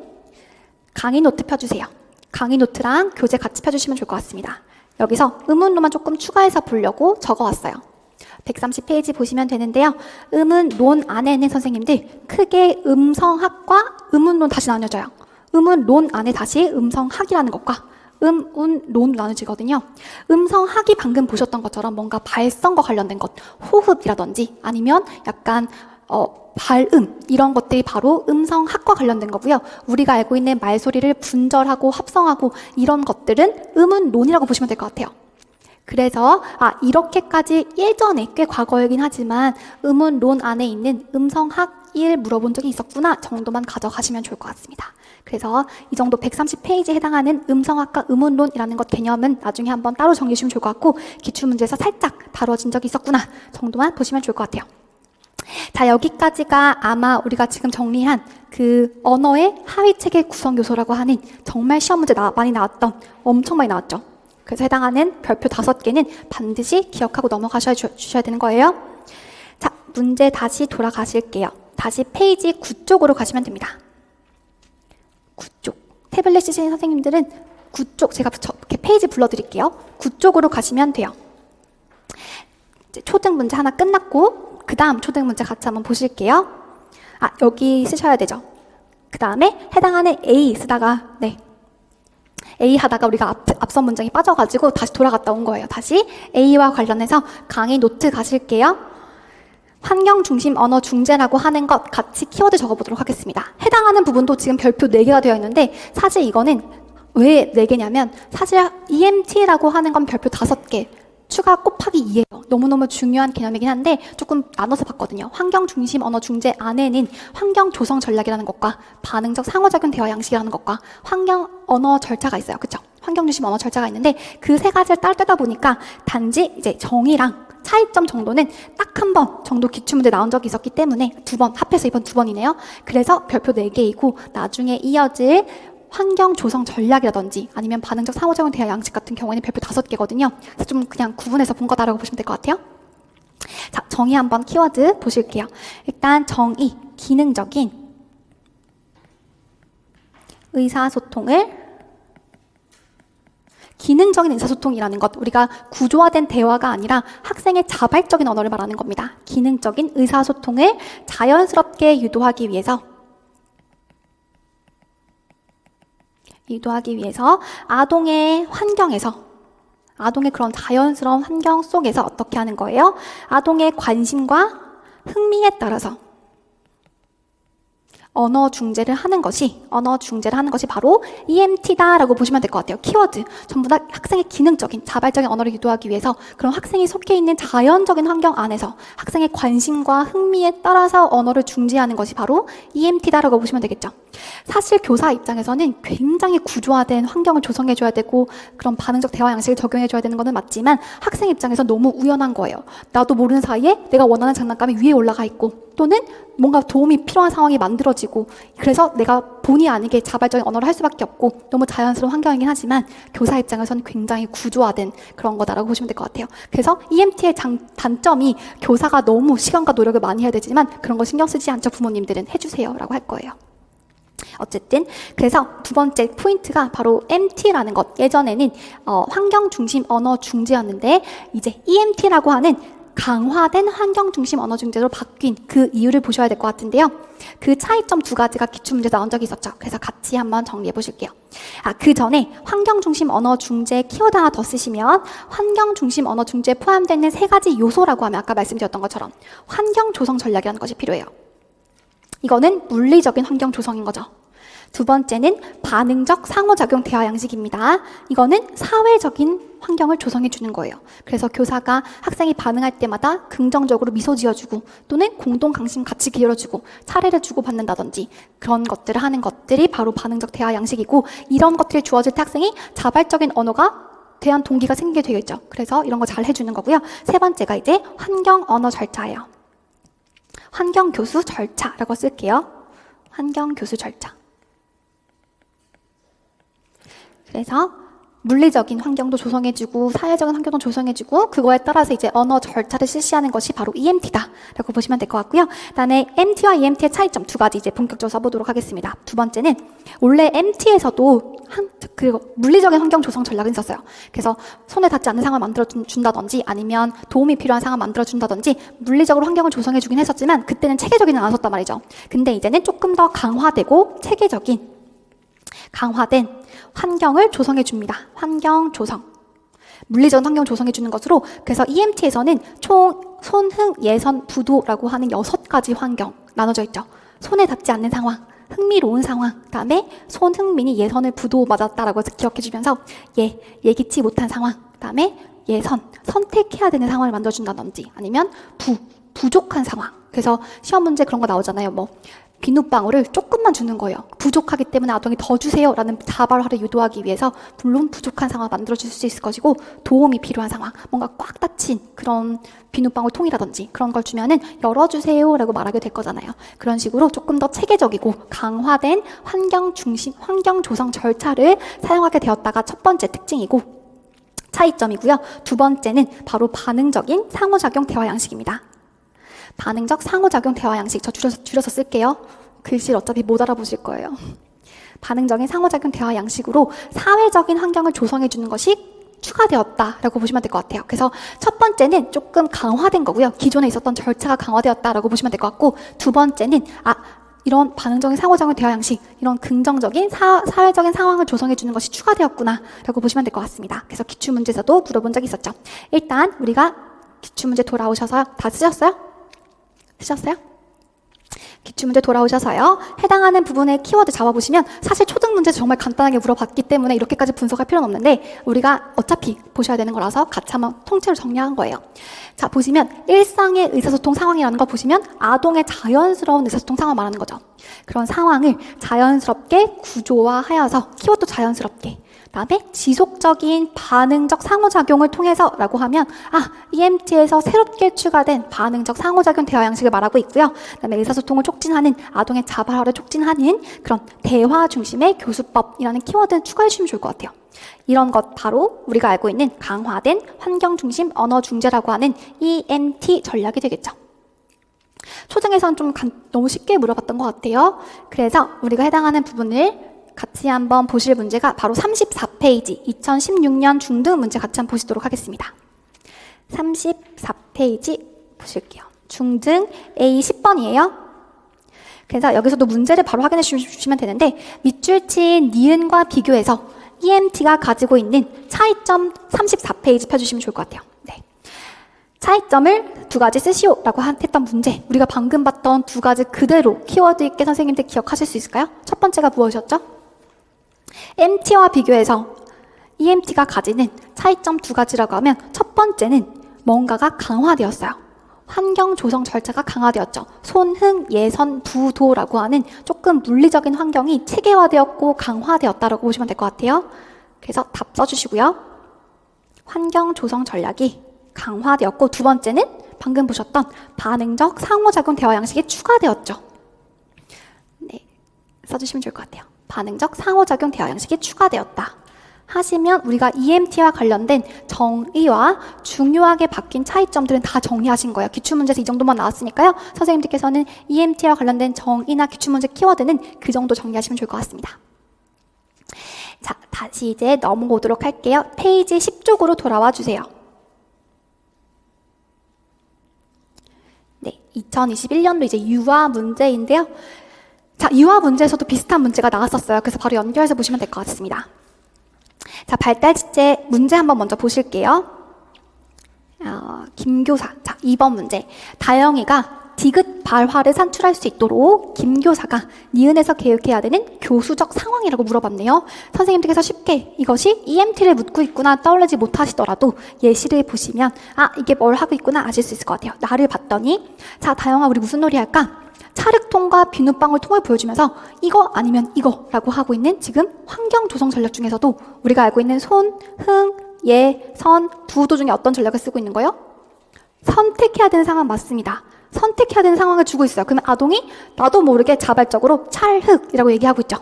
강의 노트 펴주세요. 강의 노트랑 교재 같이 펴주시면 좋을 것 같습니다. 여기서 의문론만 조금 추가해서 보려고 적어왔어요. 130페이지 보시면 되는데요. 의문론 안에는 선생님들 크게 음성학과 의문론 다시 나뉘어져요. 의문론 안에 다시 음성학이라는 것과 음운론으로 나눠지거든요. 음성학이 방금 보셨던 것처럼 뭔가 발성과 관련된 것, 호흡이라든지 아니면 약간 발음 이런 것들이 바로 음성학과 관련된 거고요. 우리가 알고 있는 말소리를 분절하고 합성하고 이런 것들은 음운론이라고 보시면 될 것 같아요. 그래서 이렇게까지 예전에 꽤 과거이긴 하지만 음운론 안에 있는 음성학 1 물어본 적이 있었구나 정도만 가져가시면 좋을 것 같습니다. 그래서 이 정도 130페이지에 해당하는 음성학과 의문론이라는 것 개념은 나중에 한번 따로 정리해 주시면 좋을 것 같고 기출문제에서 살짝 다뤄진 적이 있었구나 정도만 보시면 좋을 것 같아요. 자, 여기까지가 아마 우리가 지금 정리한 그 언어의 하위체계 구성 요소라고 하는 정말 시험 문제 많이 나왔던 엄청 많이 나왔죠. 그래서 해당하는 별표 5개는 반드시 기억하고 넘어가셔야 주셔야 되는 거예요. 자, 문제 다시 돌아가실게요. 다시 페이지 9쪽으로 가시면 됩니다. 9쪽. 태블릿 쓰시는 선생님들은 9쪽, 제가 이렇게 페이지 불러드릴게요. 9쪽으로 가시면 돼요. 이제 초등 문제 하나 끝났고 그 다음 초등 문제 같이 한번 보실게요. 여기 쓰셔야 되죠. 그 다음에 해당하는 A 쓰다가 A 하다가 우리가 앞선 문장이 빠져가지고 다시 돌아갔다 온 거예요. 다시 A와 관련해서 강의 노트 가실게요. 환경 중심 언어 중재라고 하는 것 같이 키워드 적어보도록 하겠습니다. 해당하는 부분도 지금 별표 4개가 되어 있는데 사실 이거는 왜 4개냐면 사실 EMT라고 하는 건 별표 5개 추가 곱하기 2예요. 너무너무 중요한 개념이긴 한데 조금 나눠서 봤거든요. 환경 중심 언어 중재 안에는 환경 조성 전략이라는 것과 반응적 상호작용 대화 양식이라는 것과 환경 언어 절차가 있어요. 그렇죠? 환경 중심 언어 절차가 있는데 그 세 가지를 따르다 보니까 단지 이제 정의랑 차이점 정도는 딱 한 번 정도 기출문제 나온 적이 있었기 때문에 두 번, 합해서 이번 두 번이네요. 그래서 별표 4개이고 나중에 이어질 환경 조성 전략이라든지 아니면 반응적 상호작용 대화 양식 같은 경우에는 별표 5개거든요. 그래서 좀 그냥 구분해서 본 거다라고 보시면 될 것 같아요. 자, 정의 한번 키워드 보실게요. 일단 정의, 기능적인 기능적인 의사소통이라는 것, 우리가 구조화된 대화가 아니라 학생의 자발적인 언어를 말하는 겁니다. 기능적인 의사소통을 자연스럽게 유도하기 위해서 아동의 그런 자연스러운 환경 속에서 어떻게 하는 거예요? 아동의 관심과 흥미에 따라서 언어 중재를 하는 것이 바로 EMT다라고 보시면 될 것 같아요. 키워드 전부 다 학생의 기능적인 자발적인 언어를 유도하기 위해서 그런 학생이 속해 있는 자연적인 환경 안에서 학생의 관심과 흥미에 따라서 언어를 중재하는 것이 바로 EMT다라고 보시면 되겠죠. 사실 교사 입장에서는 굉장히 구조화된 환경을 조성해줘야 되고 그런 반응적 대화 양식을 적용해줘야 되는 것은 맞지만 학생 입장에서 너무 우연한 거예요. 나도 모르는 사이에 내가 원하는 장난감이 위에 올라가 있고 또는 뭔가 도움이 필요한 상황이 만들어지고 그래서 내가 본의 아니게 자발적인 언어를 할 수밖에 없고 너무 자연스러운 환경이긴 하지만 교사 입장에서는 굉장히 구조화된 그런 거다라고 보시면 될 것 같아요. 그래서 EMT의 단점이 교사가 너무 시간과 노력을 많이 해야 되지만 그런 거 신경 쓰지 않죠. 부모님들은 해주세요 라고 할 거예요. 어쨌든 그래서 두 번째 포인트가 바로 MT라는 것. 예전에는 환경 중심 언어 중재였는데 이제 EMT라고 하는 강화된 환경 중심 언어 중재로 바뀐 그 이유를 보셔야 될 것 같은데요. 그 차이점 두 가지가 기출문제 나온 적이 있었죠. 그래서 같이 한번 정리해 보실게요. 그 전에 환경 중심 언어 중재 키워드 하나 더 쓰시면 환경 중심 언어 중재에 포함되는 세 가지 요소라고 하면 아까 말씀드렸던 것처럼 환경 조성 전략이라는 것이 필요해요. 이거는 물리적인 환경 조성인 거죠. 두 번째는 반응적 상호작용 대화 양식입니다. 이거는 사회적인 환경을 조성해 주는 거예요. 그래서 교사가 학생이 반응할 때마다 긍정적으로 미소 지어주고 또는 공동 관심 같이 기울여주고 차례를 주고받는다든지 그런 것들을 하는 것들이 바로 반응적 대화 양식이고 이런 것들이 주어질 때 학생이 자발적인 언어가 대한 동기가 생기게 되겠죠. 그래서 이런 거 잘 해주는 거고요. 세 번째가 이제 환경 언어 절차예요. 환경 교수 절차라고 쓸게요. 환경 교수 절차. 그래서 물리적인 환경도 조성해주고 사회적인 환경도 조성해주고 그거에 따라서 이제 언어 절차를 실시하는 것이 바로 EMT다라고 보시면 될 것 같고요. 그다음에 MT와 EMT의 차이점 두 가지 이제 본격적으로 써보도록 하겠습니다. 두 번째는 원래 MT에서도 물리적인 환경 조성 전략이 있었어요. 그래서 손에 닿지 않는 상황을 만들어준다든지 아니면 도움이 필요한 상황을 만들어준다든지 물리적으로 환경을 조성해주긴 했었지만 그때는 체계적이는 않았었단 말이죠. 근데 이제는 조금 더 강화되고 강화된 환경을 조성해 줍니다. 환경 조성. 물리적 환경 조성해 주는 것으로 그래서 EMT에서는 총 손흥, 예선, 부도라고 하는 6가지 환경 나눠져 있죠. 손에 닿지 않는 상황, 흥미로운 상황, 그다음에 손흥민이 예선을 부도 맞았다라고 기억해 주면서 예기치 못한 상황, 그다음에 예선, 선택해야 되는 상황을 만들어준다든지 아니면 부족한 상황. 그래서 시험 문제 그런 거 나오잖아요. 비눗방울을 조금만 주는 거예요. 부족하기 때문에 아동이 더 주세요 라는 자발화를 유도하기 위해서 물론 부족한 상황을 만들어줄 수 있을 것이고 도움이 필요한 상황, 뭔가 꽉 닫힌 그런 비눗방울 통이라든지 그런 걸 주면은 열어주세요 라고 말하게 될 거잖아요. 그런 식으로 조금 더 체계적이고 강화된 환경 조성 절차를 사용하게 되었다가 첫 번째 특징이고 차이점이고요. 두 번째는 바로 반응적인 상호작용 대화 양식입니다. 반응적 상호작용 대화 양식, 저 줄여서 쓸게요. 글씨를 어차피 못 알아보실 거예요. 반응적인 상호작용 대화 양식으로 사회적인 환경을 조성해 주는 것이 추가되었다라고 보시면 될 것 같아요. 그래서 첫 번째는 조금 강화된 거고요. 기존에 있었던 절차가 강화되었다라고 보시면 될 것 같고 두 번째는 이런 반응적인 상호작용 대화 양식, 이런 긍정적인 사회적인 상황을 조성해 주는 것이 추가되었구나라고 보시면 될 것 같습니다. 그래서 기출문제에서도 물어본 적이 있었죠. 일단 우리가 기출문제 돌아오셔서 다 쓰셨어요? 기출문제 돌아오셔서요. 해당하는 부분의 키워드 잡아보시면 사실 초등 문제에서 정말 간단하게 물어봤기 때문에 이렇게까지 분석할 필요는 없는데 우리가 어차피 보셔야 되는 거라서 같이 한번 통째로 정리한 거예요. 자, 보시면 일상의 의사소통 상황이라는 거 보시면 아동의 자연스러운 의사소통 상황 말하는 거죠. 그런 상황을 자연스럽게 구조화하여서 키워드 자연스럽게 그다음에 지속적인 반응적 상호작용을 통해서 라고 하면 EMT에서 새롭게 추가된 반응적 상호작용 대화 양식을 말하고 있고요. 그다음에 의사소통을 촉진하는 아동의 자발화를 촉진하는 그런 대화 중심의 교수법이라는 키워드는 추가해 주시면 좋을 것 같아요. 이런 것 바로 우리가 알고 있는 강화된 환경 중심 언어 중재라고 하는 EMT 전략이 되겠죠. 초등에서는 좀 너무 쉽게 물어봤던 것 같아요. 그래서 우리가 해당하는 부분을 같이 한번 보실 문제가 바로 34페이지 2016년 중등 문제 같이 한번 보시도록 하겠습니다. 34페이지 보실게요. 중등 A 10번이에요. 그래서 여기서도 문제를 바로 확인해 주시면 되는데 밑줄친 니은과 비교해서 EMT가 가지고 있는 차이점 34페이지 펴주시면 좋을 것 같아요. 네. 차이점을 두 가지 쓰시오라고 했던 문제, 우리가 방금 봤던 두 가지 그대로 키워드 있게 선생님들 기억하실 수 있을까요? 첫 번째가 무엇이었죠? MT와 비교해서 EMT가 가지는 차이점 두 가지라고 하면 첫 번째는 뭔가가 강화되었어요. 환경 조성 절차가 강화되었죠. 손흥, 예선, 부도라고 하는 조금 물리적인 환경이 체계화되었고 강화되었다라고 보시면 될 것 같아요. 그래서 답 써주시고요. 환경 조성 전략이 강화되었고 두 번째는 방금 보셨던 반응적 상호작용 대화 양식이 추가되었죠. 네, 써주시면 좋을 것 같아요. 반응적 상호작용 대화 양식이 추가되었다 하시면 우리가 EMT와 관련된 정의와 중요하게 바뀐 차이점들은 다 정리하신 거예요. 기출문제에서 이 정도만 나왔으니까요. 선생님들께서는 EMT와 관련된 정의나 기출문제 키워드는 그 정도 정리하시면 좋을 것 같습니다. 자, 다시 이제 넘어오도록 할게요. 페이지 10쪽으로 돌아와 주세요. 네, 2021년도 이제 유아 문제인데요. 자, 유아 문제에서도 비슷한 문제가 나왔었어요. 그래서 바로 연결해서 보시면 될 것 같습니다. 자, 발달지체 문제 한번 먼저 보실게요. 김교사. 자, 2번 문제. 다영이가 디귿 발화를 산출할 수 있도록 김교사가 니은에서 계획해야 되는 교수적 상황이라고 물어봤네요. 선생님들께서 쉽게 이것이 EMT를 묻고 있구나 떠올리지 못하시더라도 예시를 보시면 이게 뭘 하고 있구나 아실 수 있을 것 같아요. 나를 봤더니 자, 다영아 우리 무슨 놀이 할까? 찰흙통과 비눗방울 통을 보여주면서 이거 아니면 이거라고 하고 있는 지금 환경 조성 전략 중에서도 우리가 알고 있는 손, 흥, 예, 선, 부도 중에 어떤 전략을 쓰고 있는 거예요? 선택해야 되는 상황 맞습니다. 선택해야 되는 상황을 주고 있어요. 그러면 아동이 나도 모르게 자발적으로 찰흙이라고 얘기하고 있죠.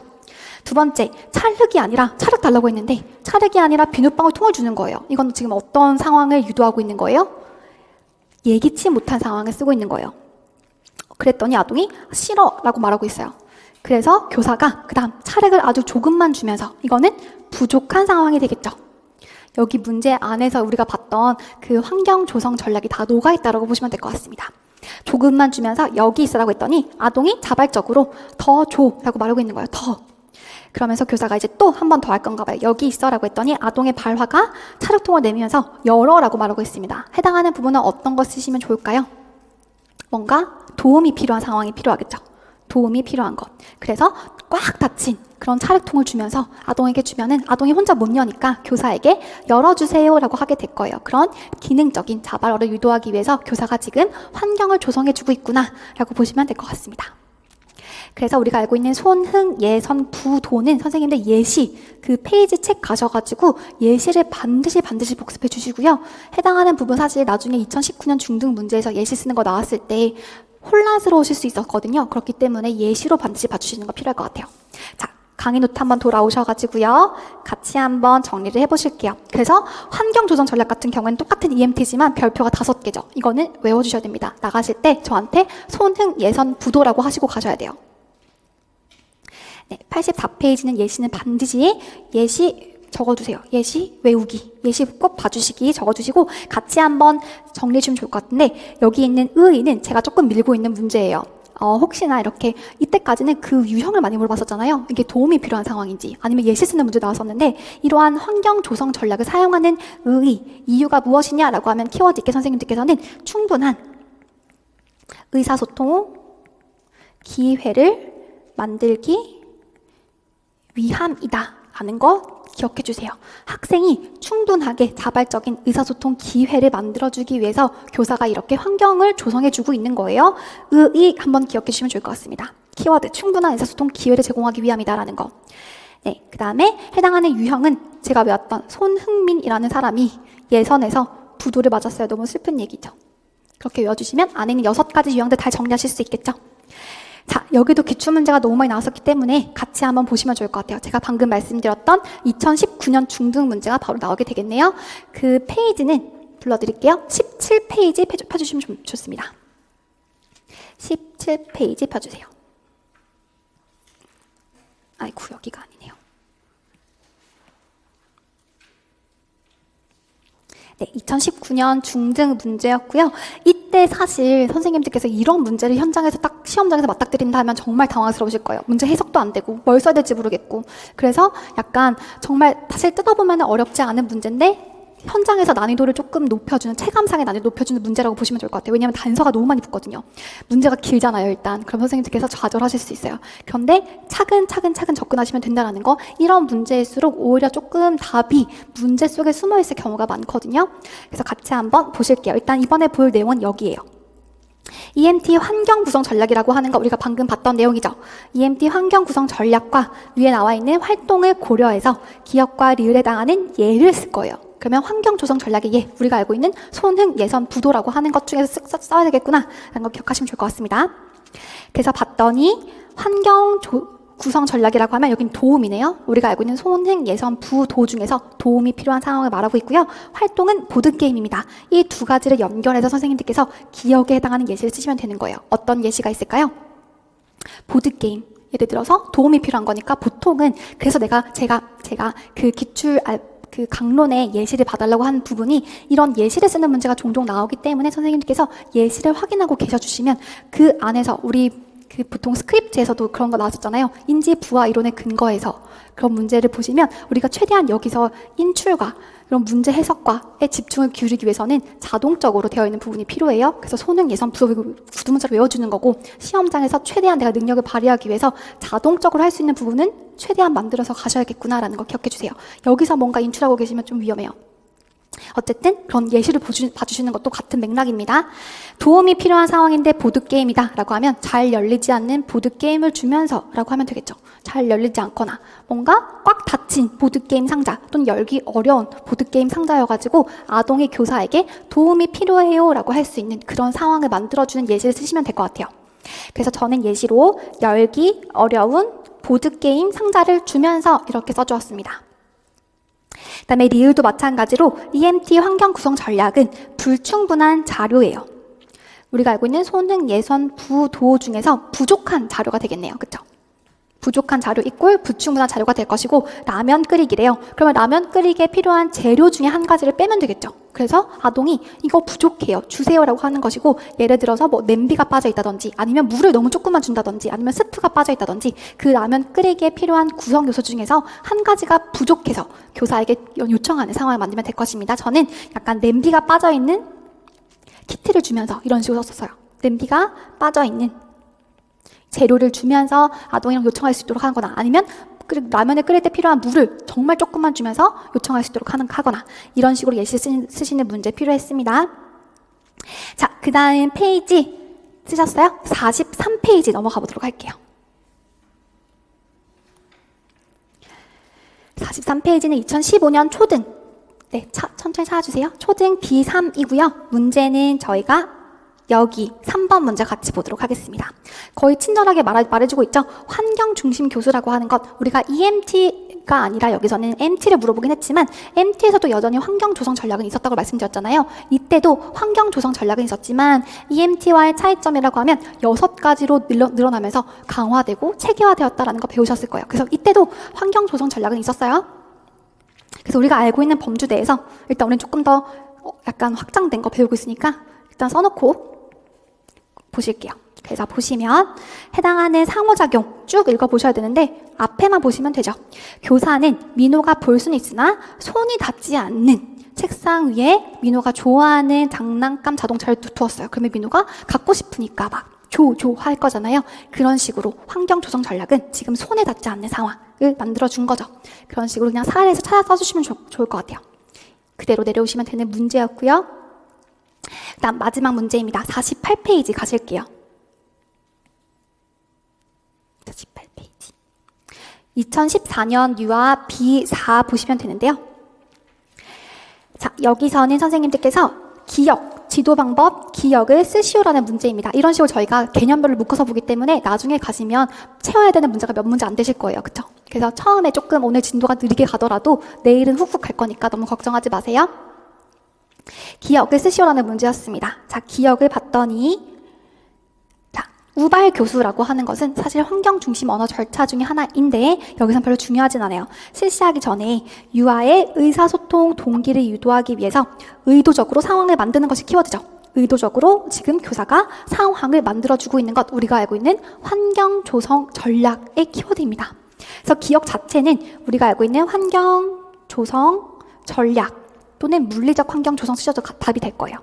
두 번째, 찰흙이 아니라 찰흙 달라고 했는데 찰흙이 아니라 비눗방울 통을 주는 거예요. 이건 지금 어떤 상황을 유도하고 있는 거예요? 예기치 못한 상황을 쓰고 있는 거예요. 그랬더니 아동이 싫어 라고 말하고 있어요. 그래서 교사가 그 다음 찰흙을 아주 조금만 주면서 이거는 부족한 상황이 되겠죠. 여기 문제 안에서 우리가 봤던 그 환경 조성 전략이 다 녹아있다고 보시면 될 것 같습니다. 조금만 주면서 여기 있으라고 했더니 아동이 자발적으로 더 줘 라고 말하고 있는 거예요. 더. 그러면서 교사가 이제 또 한 번 더 할 건가 봐요. 여기 있어 라고 했더니 아동의 발화가 찰흙통을 내밀면서 열어 라고 말하고 있습니다. 해당하는 부분은 어떤 거 쓰시면 좋을까요? 뭔가 도움이 필요한 상황이 필요하겠죠. 도움이 필요한 것. 그래서 꽉 닫힌 그런 찰흙통을 주면서 아동에게 주면은 아동이 혼자 못 여니까 교사에게 열어주세요 라고 하게 될 거예요. 그런 기능적인 자발어를 유도하기 위해서 교사가 지금 환경을 조성해주고 있구나 라고 보시면 될 것 같습니다. 그래서 우리가 알고 있는 손, 흥, 예, 선, 부, 도는 선생님들 예시 그 페이지 책 가셔가지고 예시를 반드시 복습해 주시고요. 해당하는 부분 사실 나중에 2019년 중등 문제에서 예시 쓰는 거 나왔을 때 혼란스러우실 수 있었거든요. 그렇기 때문에 예시로 반드시 봐주시는 거 필요할 것 같아요. 자, 강의 노트 한번 돌아오셔가지고요. 같이 한번 정리를 해보실게요. 그래서 환경조성 전략 같은 경우에는 똑같은 EMT지만 별표가 5개죠. 이거는 외워주셔야 됩니다. 나가실 때 저한테 손, 흥, 예선, 부도라고 하시고 가셔야 돼요. 네, 84페이지는 예시는 반드시 예시 적어두세요. 예시 외우기, 예시 꼭 봐주시기 적어두시고 같이 한번 정리해 주면 좋을 것 같은데 여기 있는 의의는 제가 조금 밀고 있는 문제예요. 혹시나 이렇게 이때까지는 그 유형을 많이 물어봤었잖아요. 이게 도움이 필요한 상황인지 아니면 예시 쓰는 문제 나왔었는데 이러한 환경 조성 전략을 사용하는 의의, 이유가 무엇이냐라고 하면 키워드 있게 선생님들께서는 충분한 의사소통, 기회를 만들기 위함이다 라는 거 기억해 주세요. 학생이 충분하게 자발적인 의사소통 기회를 만들어주기 위해서 교사가 이렇게 환경을 조성해주고 있는 거예요. 이 한번 기억해 주시면 좋을 것 같습니다. 키워드, 충분한 의사소통 기회를 제공하기 위함이다라는 거. 네, 그 다음에 해당하는 유형은 제가 배웠던 손흥민이라는 사람이 예선에서 부도를 맞았어요. 너무 슬픈 얘기죠. 그렇게 외워주시면 안에 있는 6가지 유형들 잘 정리하실 수 있겠죠. 자, 여기도 기출문제가 너무 많이 나왔었기 때문에 같이 한번 보시면 좋을 것 같아요. 제가 방금 말씀드렸던 2019년 중등 문제가 바로 나오게 되겠네요. 그 페이지는 불러드릴게요. 17페이지 펴주시면 좋습니다. 17페이지 펴주세요. 아이고, 여기가 아니네요. 네, 2019년 중등 문제였고요. 이때 사실 선생님들께서 이런 문제를 현장에서 딱 시험장에서 맞닥뜨린다 하면 정말 당황스러우실 거예요. 문제 해석도 안 되고 뭘 써야 될지 모르겠고. 그래서 약간 정말 사실 뜯어보면 어렵지 않은 문제인데 현장에서 난이도를 조금 높여주는, 체감상의 난이도 높여주는 문제라고 보시면 좋을 것 같아요. 왜냐하면 단서가 너무 많이 붙거든요. 문제가 길잖아요, 일단. 그럼 선생님들께서 좌절하실 수 있어요. 그런데 차근차근 접근하시면 된다는 거, 이런 문제일수록 오히려 조금 답이 문제 속에 숨어있을 경우가 많거든요. 그래서 같이 한번 보실게요. 일단 이번에 볼 내용은 여기예요. EMT 환경 구성 전략이라고 하는 거 우리가 방금 봤던 내용이죠. EMT 환경 구성 전략과 위에 나와 있는 활동을 고려해서 기업과 리을에 해당하는 예를 쓸 거예요. 그러면 환경 조성 전략의 예, 우리가 알고 있는 손흥, 예선, 부도라고 하는 것 중에서 써야 되겠구나 라는 거 기억하시면 좋을 것 같습니다. 그래서 봤더니 환경 구성 전략이라고 하면 여긴 도움이네요. 우리가 알고 있는 손흥, 예선, 부도 중에서 도움이 필요한 상황을 말하고 있고요. 활동은 보드게임입니다. 이 두 가지를 연결해서 선생님들께서 기억에 해당하는 예시를 쓰시면 되는 거예요. 어떤 예시가 있을까요? 보드게임. 예를 들어서 도움이 필요한 거니까 보통은, 그래서 제가 그 그 강론의 예시를 봐달라고 하는 부분이 이런 예시를 쓰는 문제가 종종 나오기 때문에 선생님께서 예시를 확인하고 계셔주시면 그 안에서 우리 그 보통 스크립트에서도 그런 거 나왔었잖아요. 인지 부하 이론에 근거해서 그런 문제를 보시면 우리가 최대한 여기서 인출과 이런 문제 해석과에 집중을 기울이기 위해서는 자동적으로 되어 있는 부분이 필요해요. 그래서 손흥, 예선, 부도 구두문자를 외워주는 거고 시험장에서 최대한 내가 능력을 발휘하기 위해서 자동적으로 할 수 있는 부분은 최대한 만들어서 가셔야겠구나라는 거 기억해 주세요. 여기서 뭔가 인출하고 계시면 좀 위험해요. 어쨌든 그런 예시를 봐주시는 것도 같은 맥락입니다. 도움이 필요한 상황인데 보드게임이다 라고 하면 잘 열리지 않는 보드게임을 주면서 라고 하면 되겠죠. 잘 열리지 않거나 뭔가 꽉 닫힌 보드게임 상자 또는 열기 어려운 보드게임 상자여가지고 아동이 교사에게 도움이 필요해요 라고 할 수 있는 그런 상황을 만들어주는 예시를 쓰시면 될 것 같아요. 그래서 저는 예시로 열기 어려운 보드게임 상자를 주면서 이렇게 써주었습니다. 그 다음에 리을도 마찬가지로 EMT 환경 구성 전략은 불충분한 자료예요. 우리가 알고 있는 손흥, 예선, 부도 중에서 부족한 자료가 되겠네요. 그렇죠? 부족한 자료 이꼴 불충분한 자료가 될 것이고 라면 끓이기래요. 그러면 라면 끓이기에 필요한 재료 중에 한 가지를 빼면 되겠죠. 그래서 아동이 이거 부족해요. 주세요라고 하는 것이고 예를 들어서 뭐 냄비가 빠져 있다든지 아니면 물을 너무 조금만 준다든지 아니면 스프가 빠져 있다든지 그 라면 끓이기에 필요한 구성 요소 중에서 한 가지가 부족해서 교사에게 요청하는 상황을 만들면 될 것입니다. 저는 약간 냄비가 빠져 있는 키트를 주면서 이런 식으로 썼어요. 냄비가 빠져 있는 재료를 주면서 아동이랑 요청할 수 있도록 하는 거나 아니면 라면을 끓일 때 필요한 물을 정말 조금만 주면서 요청할 수 있도록 하거나 이런 식으로 예시 쓰시는 문제 필요했습니다. 자, 그 다음 페이지 쓰셨어요? 43페이지 넘어가 보도록 할게요. 43페이지는 2015년 초등. 네, 천천히 찾아주세요. 초등 B3이고요. 문제는 저희가 여기 3번 문제 같이 보도록 하겠습니다. 거의 친절하게 말해주고 있죠. 환경 중심 교수라고 하는 것, 우리가 EMT가 아니라 여기서는 MT를 물어보긴 했지만 MT에서도 여전히 환경 조성 전략은 있었다고 말씀드렸잖아요. 이때도 환경 조성 전략은 있었지만 EMT와의 차이점이라고 하면 6가지로 늘어나면서 강화되고 체계화되었다라는 거 배우셨을 거예요. 그래서 이때도 환경 조성 전략은 있었어요. 그래서 우리가 알고 있는 범주 내에서 일단 우리는 조금 더 약간 확장된 거 배우고 있으니까 일단 써놓고 보실게요. 그래서 보시면 해당하는 상호작용 쭉 읽어보셔야 되는데 앞에만 보시면 되죠. 교사는 민호가 볼 수는 있으나 손이 닿지 않는 책상 위에 민호가 좋아하는 장난감 자동차를 두었어요. 그러면 민호가 갖고 싶으니까 막 할 거잖아요. 그런 식으로 환경 조성 전략은 지금 손에 닿지 않는 상황을 만들어준 거죠. 그런 식으로 그냥 사례에서 찾아 써주시면 좋을 것 같아요. 그대로 내려오시면 되는 문제였고요. 그다음 마지막 문제입니다. 48페이지 가실게요. 48페이지. 2014년 유아 B4 보시면 되는데요. 자, 여기서는 선생님들께서 기억, 지도 방법, 기억을 쓰시오라는 문제입니다. 이런 식으로 저희가 개념별로 묶어서 보기 때문에 나중에 가시면 채워야 되는 문제가 몇 문제 안 되실 거예요. 그쵸? 그래서 처음에 조금 오늘 진도가 느리게 가더라도 내일은 훅훅 갈 거니까 너무 걱정하지 마세요. 기억을 쓰시오라는 문제였습니다. 자, 기억을 봤더니 우발 교수라고 하는 것은 사실 환경 중심 언어 절차 중에 하나인데 여기선 별로 중요하진 않아요. 실시하기 전에 유아의 의사소통 동기를 유도하기 위해서 의도적으로 상황을 만드는 것이 키워드죠. 의도적으로 지금 교사가 상황을 만들어주고 있는 것, 우리가 알고 있는 환경 조성 전략의 키워드입니다. 그래서 기억 자체는 우리가 알고 있는 환경 조성 전략 또는 물리적 환경 조성 쓰셔도 답이 될 거예요.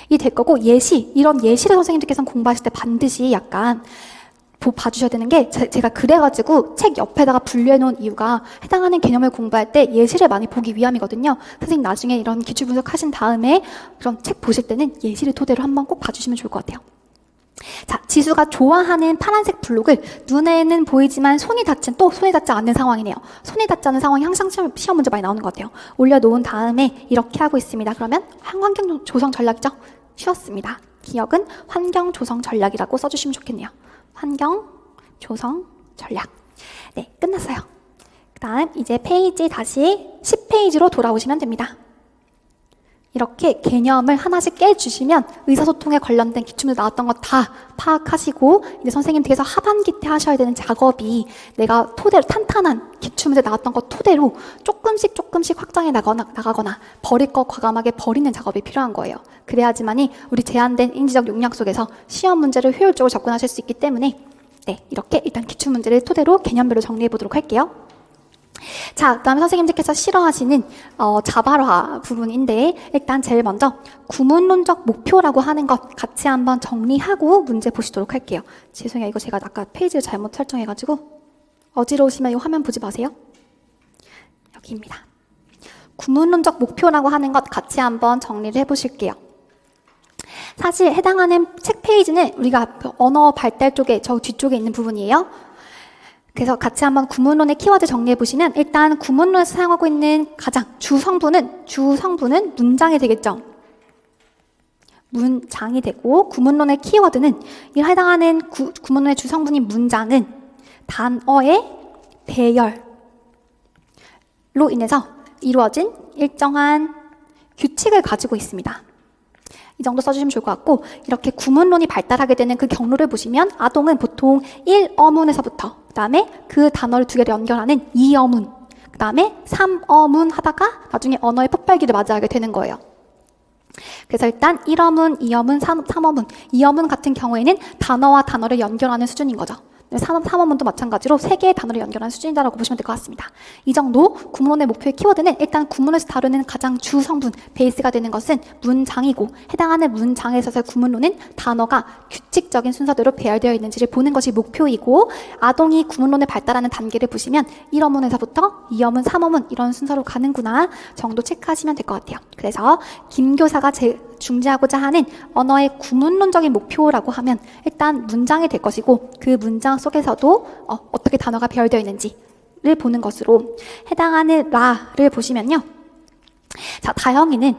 이 될 거고, 예시, 이런 예시를 선생님들께서 공부하실 때 반드시 약간 봐주셔야 되는 게, 제가 그래가지고 책 옆에다가 분류해 놓은 이유가 해당하는 개념을 공부할 때 예시를 많이 보기 위함이거든요. 선생님 나중에 이런 기출 분석하신 다음에 그런 책 보실 때는 예시를 토대로 한번 꼭 봐주시면 좋을 것 같아요. 자, 지수가 좋아하는 파란색 블록을 눈에는 보이지만 손이 닿지 않는 상황이네요. 손이 닿지 않는 상황이 항상 시험 문제 많이 나오는 것 같아요. 올려놓은 다음에 이렇게 하고 있습니다. 그러면 환경 조성 전략이죠? 쉬웠습니다. 기억은 환경 조성 전략이라고 써주시면 좋겠네요. 환경 조성 전략. 네, 끝났어요. 그 다음 이제 페이지 다시 10페이지로 돌아오시면 됩니다. 이렇게 개념을 하나씩 깨주시면 의사소통에 관련된 기출문제 나왔던 거 다 파악하시고 이제 선생님께서 하반기 때 하셔야 되는 작업이 내가 토대로 탄탄한 기출문제 나왔던 거 토대로 조금씩 확장해 나가거나 버릴 거 과감하게 버리는 작업이 필요한 거예요. 그래야지만이 우리 제한된 인지적 용량 속에서 시험 문제를 효율적으로 접근하실 수 있기 때문에 네, 이렇게 일단 기출문제를 토대로 개념별로 정리해 보도록 할게요. 자, 그 다음에 선생님들께서 싫어하시는 자발화 부분인데 일단 제일 먼저 구문론적 목표라고 하는 것 같이 한번 정리하고 문제 보시도록 할게요. 죄송해요. 이거 제가 아까 페이지를 잘못 설정해가지고 어지러우시면 이 화면 보지 마세요. 여기입니다. 구문론적 목표라고 하는 것 같이 한번 정리를 해보실게요. 사실 해당하는 책 페이지는 우리가 언어 발달 쪽에 저 뒤쪽에 있는 부분이에요. 그래서 같이 한번 구문론의 키워드 정리해 보시면 일단 구문론에서 사용하고 있는 가장 주성분은 문장이 되겠죠. 문장이 되고 구문론의 키워드는 이 해당하는 구문론의 주성분인 문장은 단어의 배열로 인해서 이루어진 일정한 규칙을 가지고 있습니다. 이 정도 써주시면 좋을 것 같고 이렇게 구문론이 발달하게 되는 그 경로를 보시면 아동은 보통 1어문에서부터 그 다음에 그 단어를 두 개를 연결하는 2어문 그 다음에 3어문 하다가 나중에 언어의 폭발기를 맞이하게 되는 거예요. 그래서 일단 1어문, 2어문, 3어문 2어문 같은 경우에는 단어와 단어를 연결하는 수준인 거죠. 3어문도 마찬가지로 3개의 단어를 연결하는 수준이다라고 보시면 될 것 같습니다. 이 정도 구문론의 목표의 키워드는 일단 구문에서 다루는 가장 주성분, 베이스가 되는 것은 문장이고 해당하는 문장에 있어서 구문론은 단어가 규칙적인 순서대로 배열되어 있는지를 보는 것이 목표이고 아동이 구문론을 발달하는 단계를 보시면 1어문에서부터 2어문, 3어문 이런 순서로 가는구나 정도 체크하시면 될 것 같아요. 그래서 김 교사가 중지하고자 하는 언어의 구문론적인 목표라고 하면 일단 문장이 될 것이고 그 문장 속에서도 어떻게 단어가 배열되어 있는지를 보는 것으로 해당하는 라를 보시면요. 자, 다영이는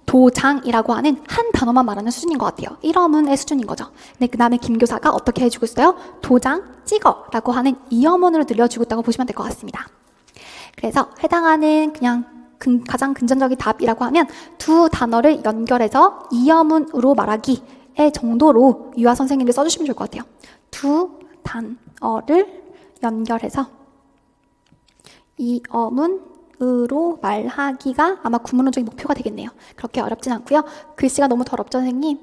도장이라고 하는 한 단어만 말하는 수준인 것 같아요. 1어문의 수준인 거죠. 근데 그 다음에 김 교사가 어떻게 해주고 있어요? 도장, 찍어라고 하는 2어문으로 늘려주고 있다고 보시면 될 것 같습니다. 그래서 해당하는 그냥 가장 근전적인 답이라고 하면 두 단어를 연결해서 2어문으로 말하기의 정도로 유아 선생님이 써주시면 좋을 것 같아요. 두 단어를 연결해서 2어문으로 말하기가 아마 구문론적인 목표가 되겠네요. 그렇게 어렵진 않고요. 글씨가 너무 더럽죠, 선생님?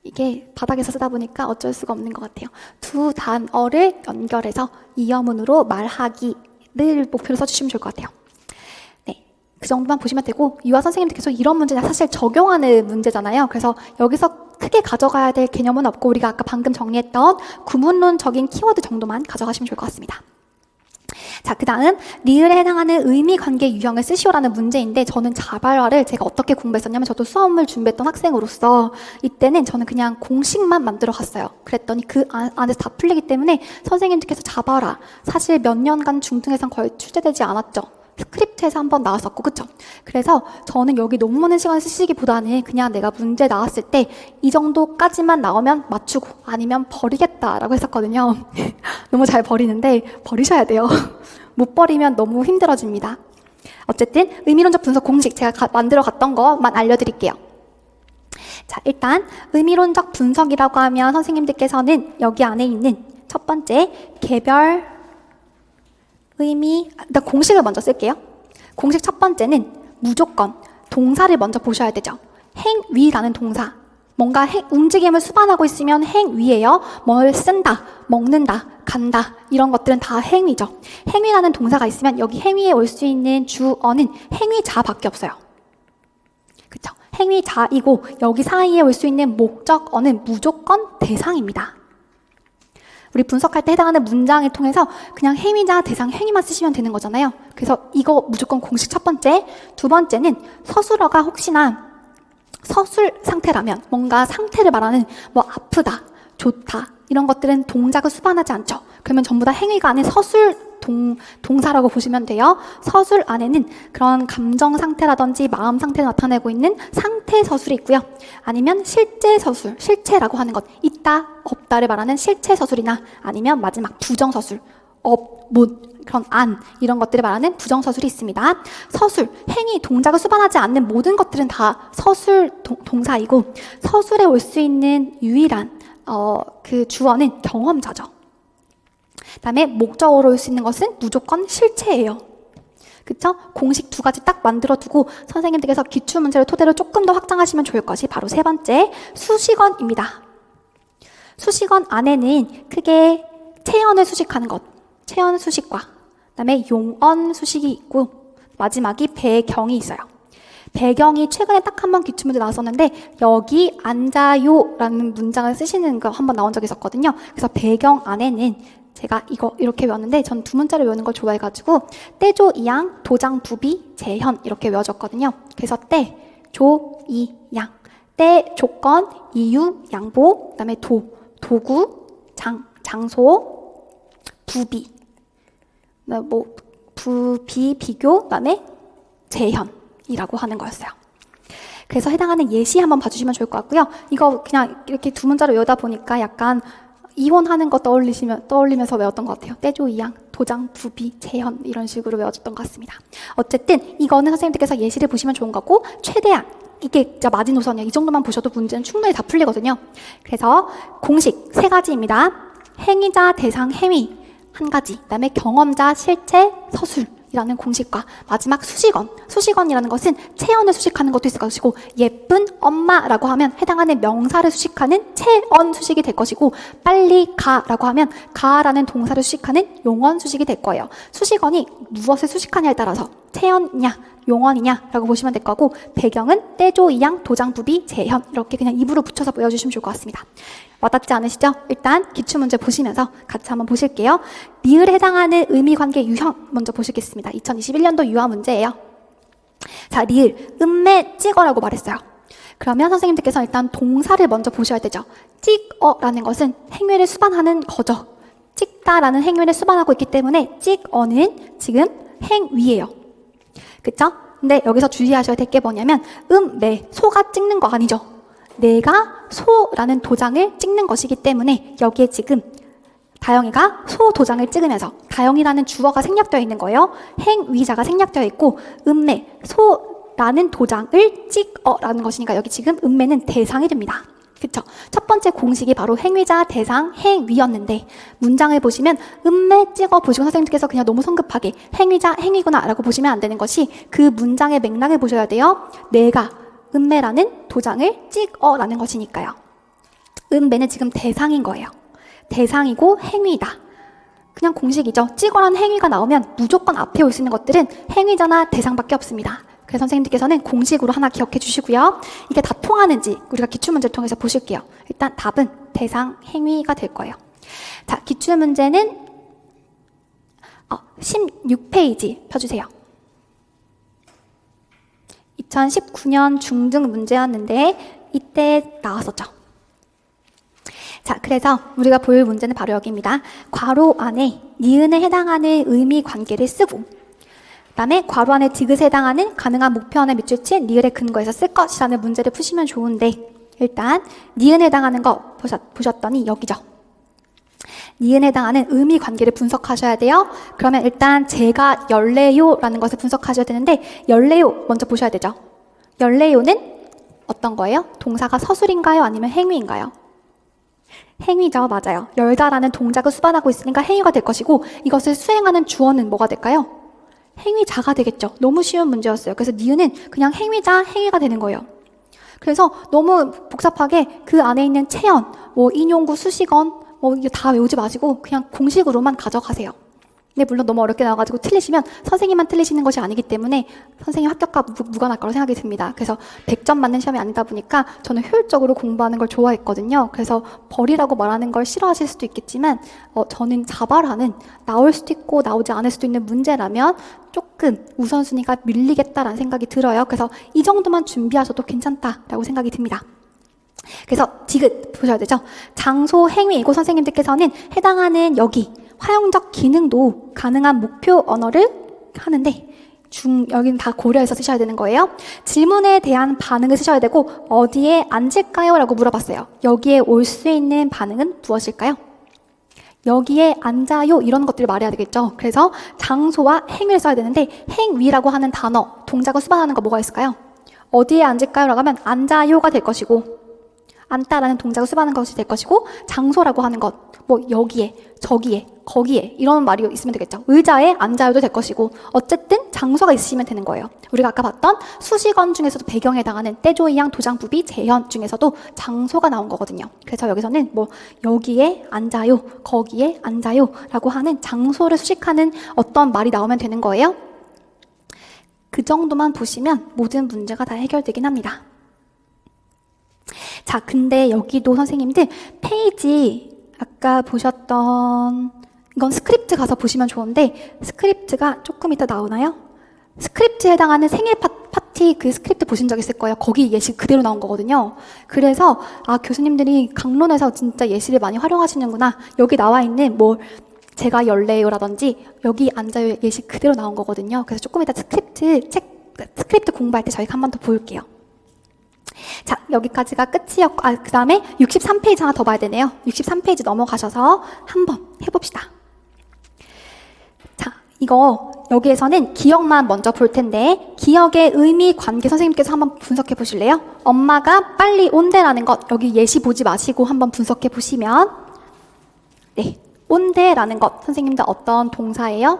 이게 바닥에서 쓰다 보니까 어쩔 수가 없는 것 같아요. 두 단어를 연결해서 2어문으로 말하기를 목표로 써주시면 좋을 것 같아요. 그 정도만 보시면 되고 유아 선생님들께서 이런 문제는 사실 적용하는 문제잖아요. 그래서 여기서 크게 가져가야 될 개념은 없고 우리가 아까 방금 정리했던 구문론적인 키워드 정도만 가져가시면 좋을 것 같습니다. 자, 그 다음 리을에 해당하는 의미관계 유형을 쓰시오라는 문제인데 저는 자발화를 제가 어떻게 공부했었냐면 저도 수험을 준비했던 학생으로서 이때는 저는 그냥 공식만 만들어 갔어요. 그랬더니 그 안에서 다 풀리기 때문에 선생님들께서 자발화 사실 몇 년간 중등에선 거의 출제되지 않았죠. 스크립트에서 한번 나왔었고, 그쵸? 그래서 저는 여기 너무 많은 시간을 쓰시기보다는 그냥 내가 문제 나왔을 때 이 정도까지만 나오면 맞추고 아니면 버리겠다라고 했었거든요. 너무 잘 버리는데 버리셔야 돼요. 못 버리면 너무 힘들어집니다. 어쨌든 의미론적 분석 공식 제가 만들어 갔던 것만 알려드릴게요. 자, 일단 의미론적 분석이라고 하면 선생님들께서는 여기 안에 있는 첫 번째 개별 의미, 일단 공식을 먼저 쓸게요. 공식 첫 번째는 무조건 동사를 먼저 보셔야 되죠. 행위라는 동사. 뭔가 움직임을 수반하고 있으면 행위예요. 뭘 쓴다, 먹는다, 간다 이런 것들은 다 행위죠. 행위라는 동사가 있으면 여기 행위에 올 수 있는 주어는 행위자밖에 없어요. 그쵸? 행위자이고 여기 사이에 올 수 있는 목적어는 무조건 대상입니다. 우리 분석할 때 해당하는 문장을 통해서 그냥 행위자, 대상, 행위만 쓰시면 되는 거잖아요. 그래서 이거 무조건 공식 첫 번째. 두 번째는 서술어가 혹시나 서술 상태라면 뭔가 상태를 말하는 뭐 아프다, 좋다 이런 것들은 동작을 수반하지 않죠. 그러면 전부 다 행위가 아닌 서술 동사라고 보시면 돼요. 서술 안에는 그런 감정 상태라든지 마음 상태를 나타내고 있는 상태 서술이 있고요. 아니면 실제 서술, 실체라고 하는 것, 있다, 없다를 말하는 실체 서술이나 아니면 마지막 부정 서술, 못, 그런 안 이런 것들을 말하는 부정 서술이 있습니다. 서술, 행위, 동작을 수반하지 않는 모든 것들은 다 서술 동사이고 서술에 올 수 있는 유일한 그 주어는 경험자죠. 그다음에 목적어로 올 수 있는 것은 무조건 실체예요. 그쵸? 공식 두 가지 딱 만들어 두고 선생님들께서 기출문제를 토대로 조금 더 확장하시면 좋을 것이 바로 세 번째 수식어입니다. 수식어 안에는 크게 체언을 수식하는 것, 체언 수식과 그다음에 용언 수식이 있고 마지막이 배경이 있어요. 배경이 최근에 딱 한 번 기출문제 나왔었는데 여기 앉아요 라는 문장을 쓰시는 거 한 번 나온 적이 있었거든요. 그래서 배경 안에는 제가 이거 이렇게 외웠는데 전 두 문자를 외우는 걸 좋아해가지고 떼조 이양 도장 부비 재현 이렇게 외워졌거든요. 그래서 떼, 조, 이, 양 떼, 조건, 이유, 양보 그다음에 도구, 장소, 부비 뭐 부비, 비교 그다음에 재현이라고 하는 거였어요. 그래서 해당하는 예시 한번 봐주시면 좋을 것 같고요. 이거 그냥 이렇게 두 문자로 외우다 보니까 약간 이혼하는 거 떠올리면서 외웠던 것 같아요. 떼조 이양, 도장, 부비, 재현 이런 식으로 외워졌던 것 같습니다. 어쨌든 이거는 선생님들께서 예시를 보시면 좋은 거고 최대한 이게 진짜 마지노선이야. 이 정도만 보셔도 문제는 충분히 다 풀리거든요. 그래서 공식 세 가지입니다. 행위자, 대상, 행위 한 가지, 그다음에 경험자, 실체, 서술이라는 공식과 마지막 수식언. 수식언이라는 것은 체언을 수식하는 것도 있을 것이고 예쁜 엄마라고 하면 해당하는 명사를 수식하는 체언 수식이 될 것이고 빨리 가라고 하면 가라는 동사를 수식하는 용언 수식이 될 거예요. 수식언이 무엇을 수식하냐에 따라서 체언이냐 용언이냐라고 보시면 될 거고 배경은 떼조, 이양, 도장, 부비, 재현 이렇게 그냥 입으로 붙여서 외워주시면 좋을 것 같습니다. 와닿지 않으시죠? 일단 기출문제 보시면서 같이 한번 보실게요. 리을에 해당하는 의미관계 유형 먼저 보시겠습니다. 2021년도 유아 문제예요. 자, 리을, 음매, 찍어라고 말했어요. 그러면 선생님들께서 일단 동사를 먼저 보셔야 되죠. 찍어라는 것은 행위를 수반하는 거죠. 찍다라는 행위를 수반하고 있기 때문에 찍어는 지금 행위예요. 그쵸? 근데 여기서 주의하셔야 될 게 뭐냐면 매, 소가 찍는 거 아니죠. 내가 소라는 도장을 찍는 것이기 때문에 여기에 지금 다영이가 소 도장을 찍으면서 다영이라는 주어가 생략되어 있는 거예요. 행위자가 생략되어 있고 매, 소라는 도장을 찍어라는 것이니까 여기 지금 매는 대상이 됩니다. 그쵸? 첫 번째 공식이 바로 행위자, 대상, 행위였는데 문장을 보시면 매 찍어 보시고 선생님께서 그냥 너무 성급하게 행위자, 행위구나 라고 보시면 안 되는 것이 그 문장의 맥락을 보셔야 돼요. 내가 매라는 도장을 찍어라는 것이니까요. 매는 지금 대상인 거예요. 대상이고 행위다. 그냥 공식이죠. 찍어라는 행위가 나오면 무조건 앞에 올 수 있는 것들은 행위자나 대상밖에 없습니다. 그래서 선생님들께서는 공식으로 하나 기억해 주시고요. 이게 다 통하는지 우리가 기출문제를 통해서 보실게요. 일단 답은 대상 행위가 될 거예요. 자, 기출문제는 16페이지 펴주세요. 2019년 중등 문제였는데 이때 나왔었죠. 자, 그래서 우리가 볼 문제는 바로 여기입니다. 괄호 안에 니은에 해당하는 의미 관계를 쓰고 그 다음에 괄호 안에 디귿에 해당하는 가능한 목표원의 밑줄 친 리을의 근거에서 쓸 것이라는 문제를 푸시면 좋은데 일단 니은에 해당하는 거 보셨더니 여기죠. 니은에 해당하는 의미 관계를 분석하셔야 돼요. 그러면 일단 제가 열래요라는 것을 분석하셔야 되는데 열래요 먼저 보셔야 되죠. 열래요는 어떤 거예요? 동사가 서술인가요? 아니면 행위인가요? 행위죠. 맞아요. 열다라는 동작을 수반하고 있으니까 행위가 될 것이고 이것을 수행하는 주어는 뭐가 될까요? 행위자가 되겠죠. 너무 쉬운 문제였어요. 그래서 니은은 그냥 행위자, 행위가 되는 거예요. 그래서 너무 복잡하게 그 안에 있는 체연, 인용구, 수식원 이거 다 외우지 마시고 그냥 공식으로만 가져가세요. 근데 물론 너무 어렵게 나와가지고 틀리시면 선생님만 틀리시는 것이 아니기 때문에 선생님 합격과 무관할 거라고 생각이 듭니다. 그래서 100점 맞는 시험이 아니다 보니까 저는 효율적으로 공부하는 걸 좋아했거든요. 그래서 벌이라고 말하는 걸 싫어하실 수도 있겠지만 저는 자발하는 나올 수도 있고 나오지 않을 수도 있는 문제라면 조금 우선순위가 밀리겠다라는 생각이 들어요. 그래서 이 정도만 준비하셔도 괜찮다라고 생각이 듭니다. 그래서 디귿 보셔야 되죠. 장소, 행위이고 선생님들께서는 해당하는 여기 활용적 기능도 가능한 목표 언어를 하는데 여기는 다 고려해서 쓰셔야 되는 거예요. 질문에 대한 반응을 쓰셔야 되고 어디에 앉을까요? 라고 물어봤어요. 여기에 올 수 있는 반응은 무엇일까요? 여기에 앉아요 이런 것들을 말해야 되겠죠. 그래서 장소와 행위를 써야 되는데 행위라고 하는 단어, 동작을 수반하는 거 뭐가 있을까요? 어디에 앉을까요? 라고 하면 앉아요가 될 것이고 앉다라는 동작을 수반하는 것이 될 것이고 장소라고 하는 것, 여기에, 저기에, 거기에 이런 말이 있으면 되겠죠. 의자에 앉아요도 될 것이고 어쨌든 장소가 있으시면 되는 거예요. 우리가 아까 봤던 수식원 중에서도 배경에 해당하는 떼조이양, 도장부비, 재현 중에서도 장소가 나온 거거든요. 그래서 여기서는 여기에 앉아요, 거기에 앉아요 라고 하는 장소를 수식하는 어떤 말이 나오면 되는 거예요. 그 정도만 보시면 모든 문제가 다 해결되긴 합니다. 자, 근데 여기도 선생님들 페이지 아까 보셨던 이건 스크립트 가서 보시면 좋은데 스크립트가 조금 이따 나오나요? 스크립트에 해당하는 생일 파티 그 스크립트 보신 적 있을 거예요. 거기 예시 그대로 나온 거거든요. 그래서 교수님들이 강론에서 진짜 예시를 많이 활용하시는구나. 여기 나와 있는 제가 열래요라든지 여기 앉아요 예시 그대로 나온 거거든요. 그래서 조금 이따 스크립트 공부할 때 저희가 한 번 더 볼게요. 자, 여기까지가 끝이었고, 그 다음에 63페이지 하나 더 봐야 되네요. 63페이지 넘어가셔서 한번 해봅시다. 자, 여기에서는 기억만 먼저 볼 텐데, 기억의 의미 관계 선생님께서 한번 분석해 보실래요? 엄마가 빨리 온대라는 것, 여기 예시 보지 마시고 한번 분석해 보시면, 네, 온대라는 것, 선생님들 어떤 동사예요?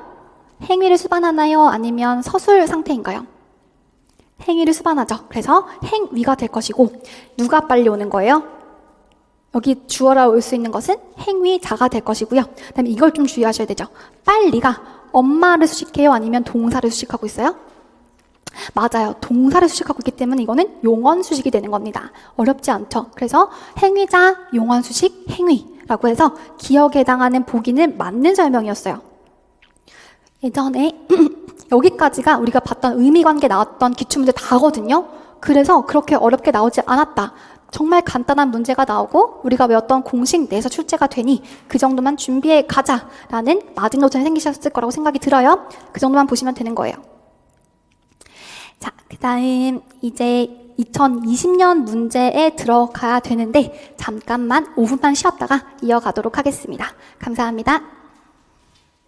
행위를 수반하나요? 아니면 서술 상태인가요? 행위를 수반하죠. 그래서 행위가 될 것이고 누가 빨리 오는 거예요? 여기 주어라 올 수 있는 것은 행위자가 될 것이고요. 그 다음에 이걸 좀 주의하셔야 되죠. 빨리가 엄마를 수식해요? 아니면 동사를 수식하고 있어요? 맞아요. 동사를 수식하고 있기 때문에 이거는 용언 수식이 되는 겁니다. 어렵지 않죠. 그래서 행위자, 용언 수식, 행위라고 해서 기억에 해당하는 보기는 맞는 설명이었어요. 예전에 여기까지가 우리가 봤던 의미관계 나왔던 기출문제 다거든요. 그래서 그렇게 어렵게 나오지 않았다. 정말 간단한 문제가 나오고 우리가 외웠던 공식 내에서 출제가 되니 그 정도만 준비해 가자라는 마지노선이 생기셨을 거라고 생각이 들어요. 그 정도만 보시면 되는 거예요. 자, 그 다음 이제 2020년 문제에 들어가야 되는데 잠깐만 5분만 쉬었다가 이어가도록 하겠습니다. 감사합니다.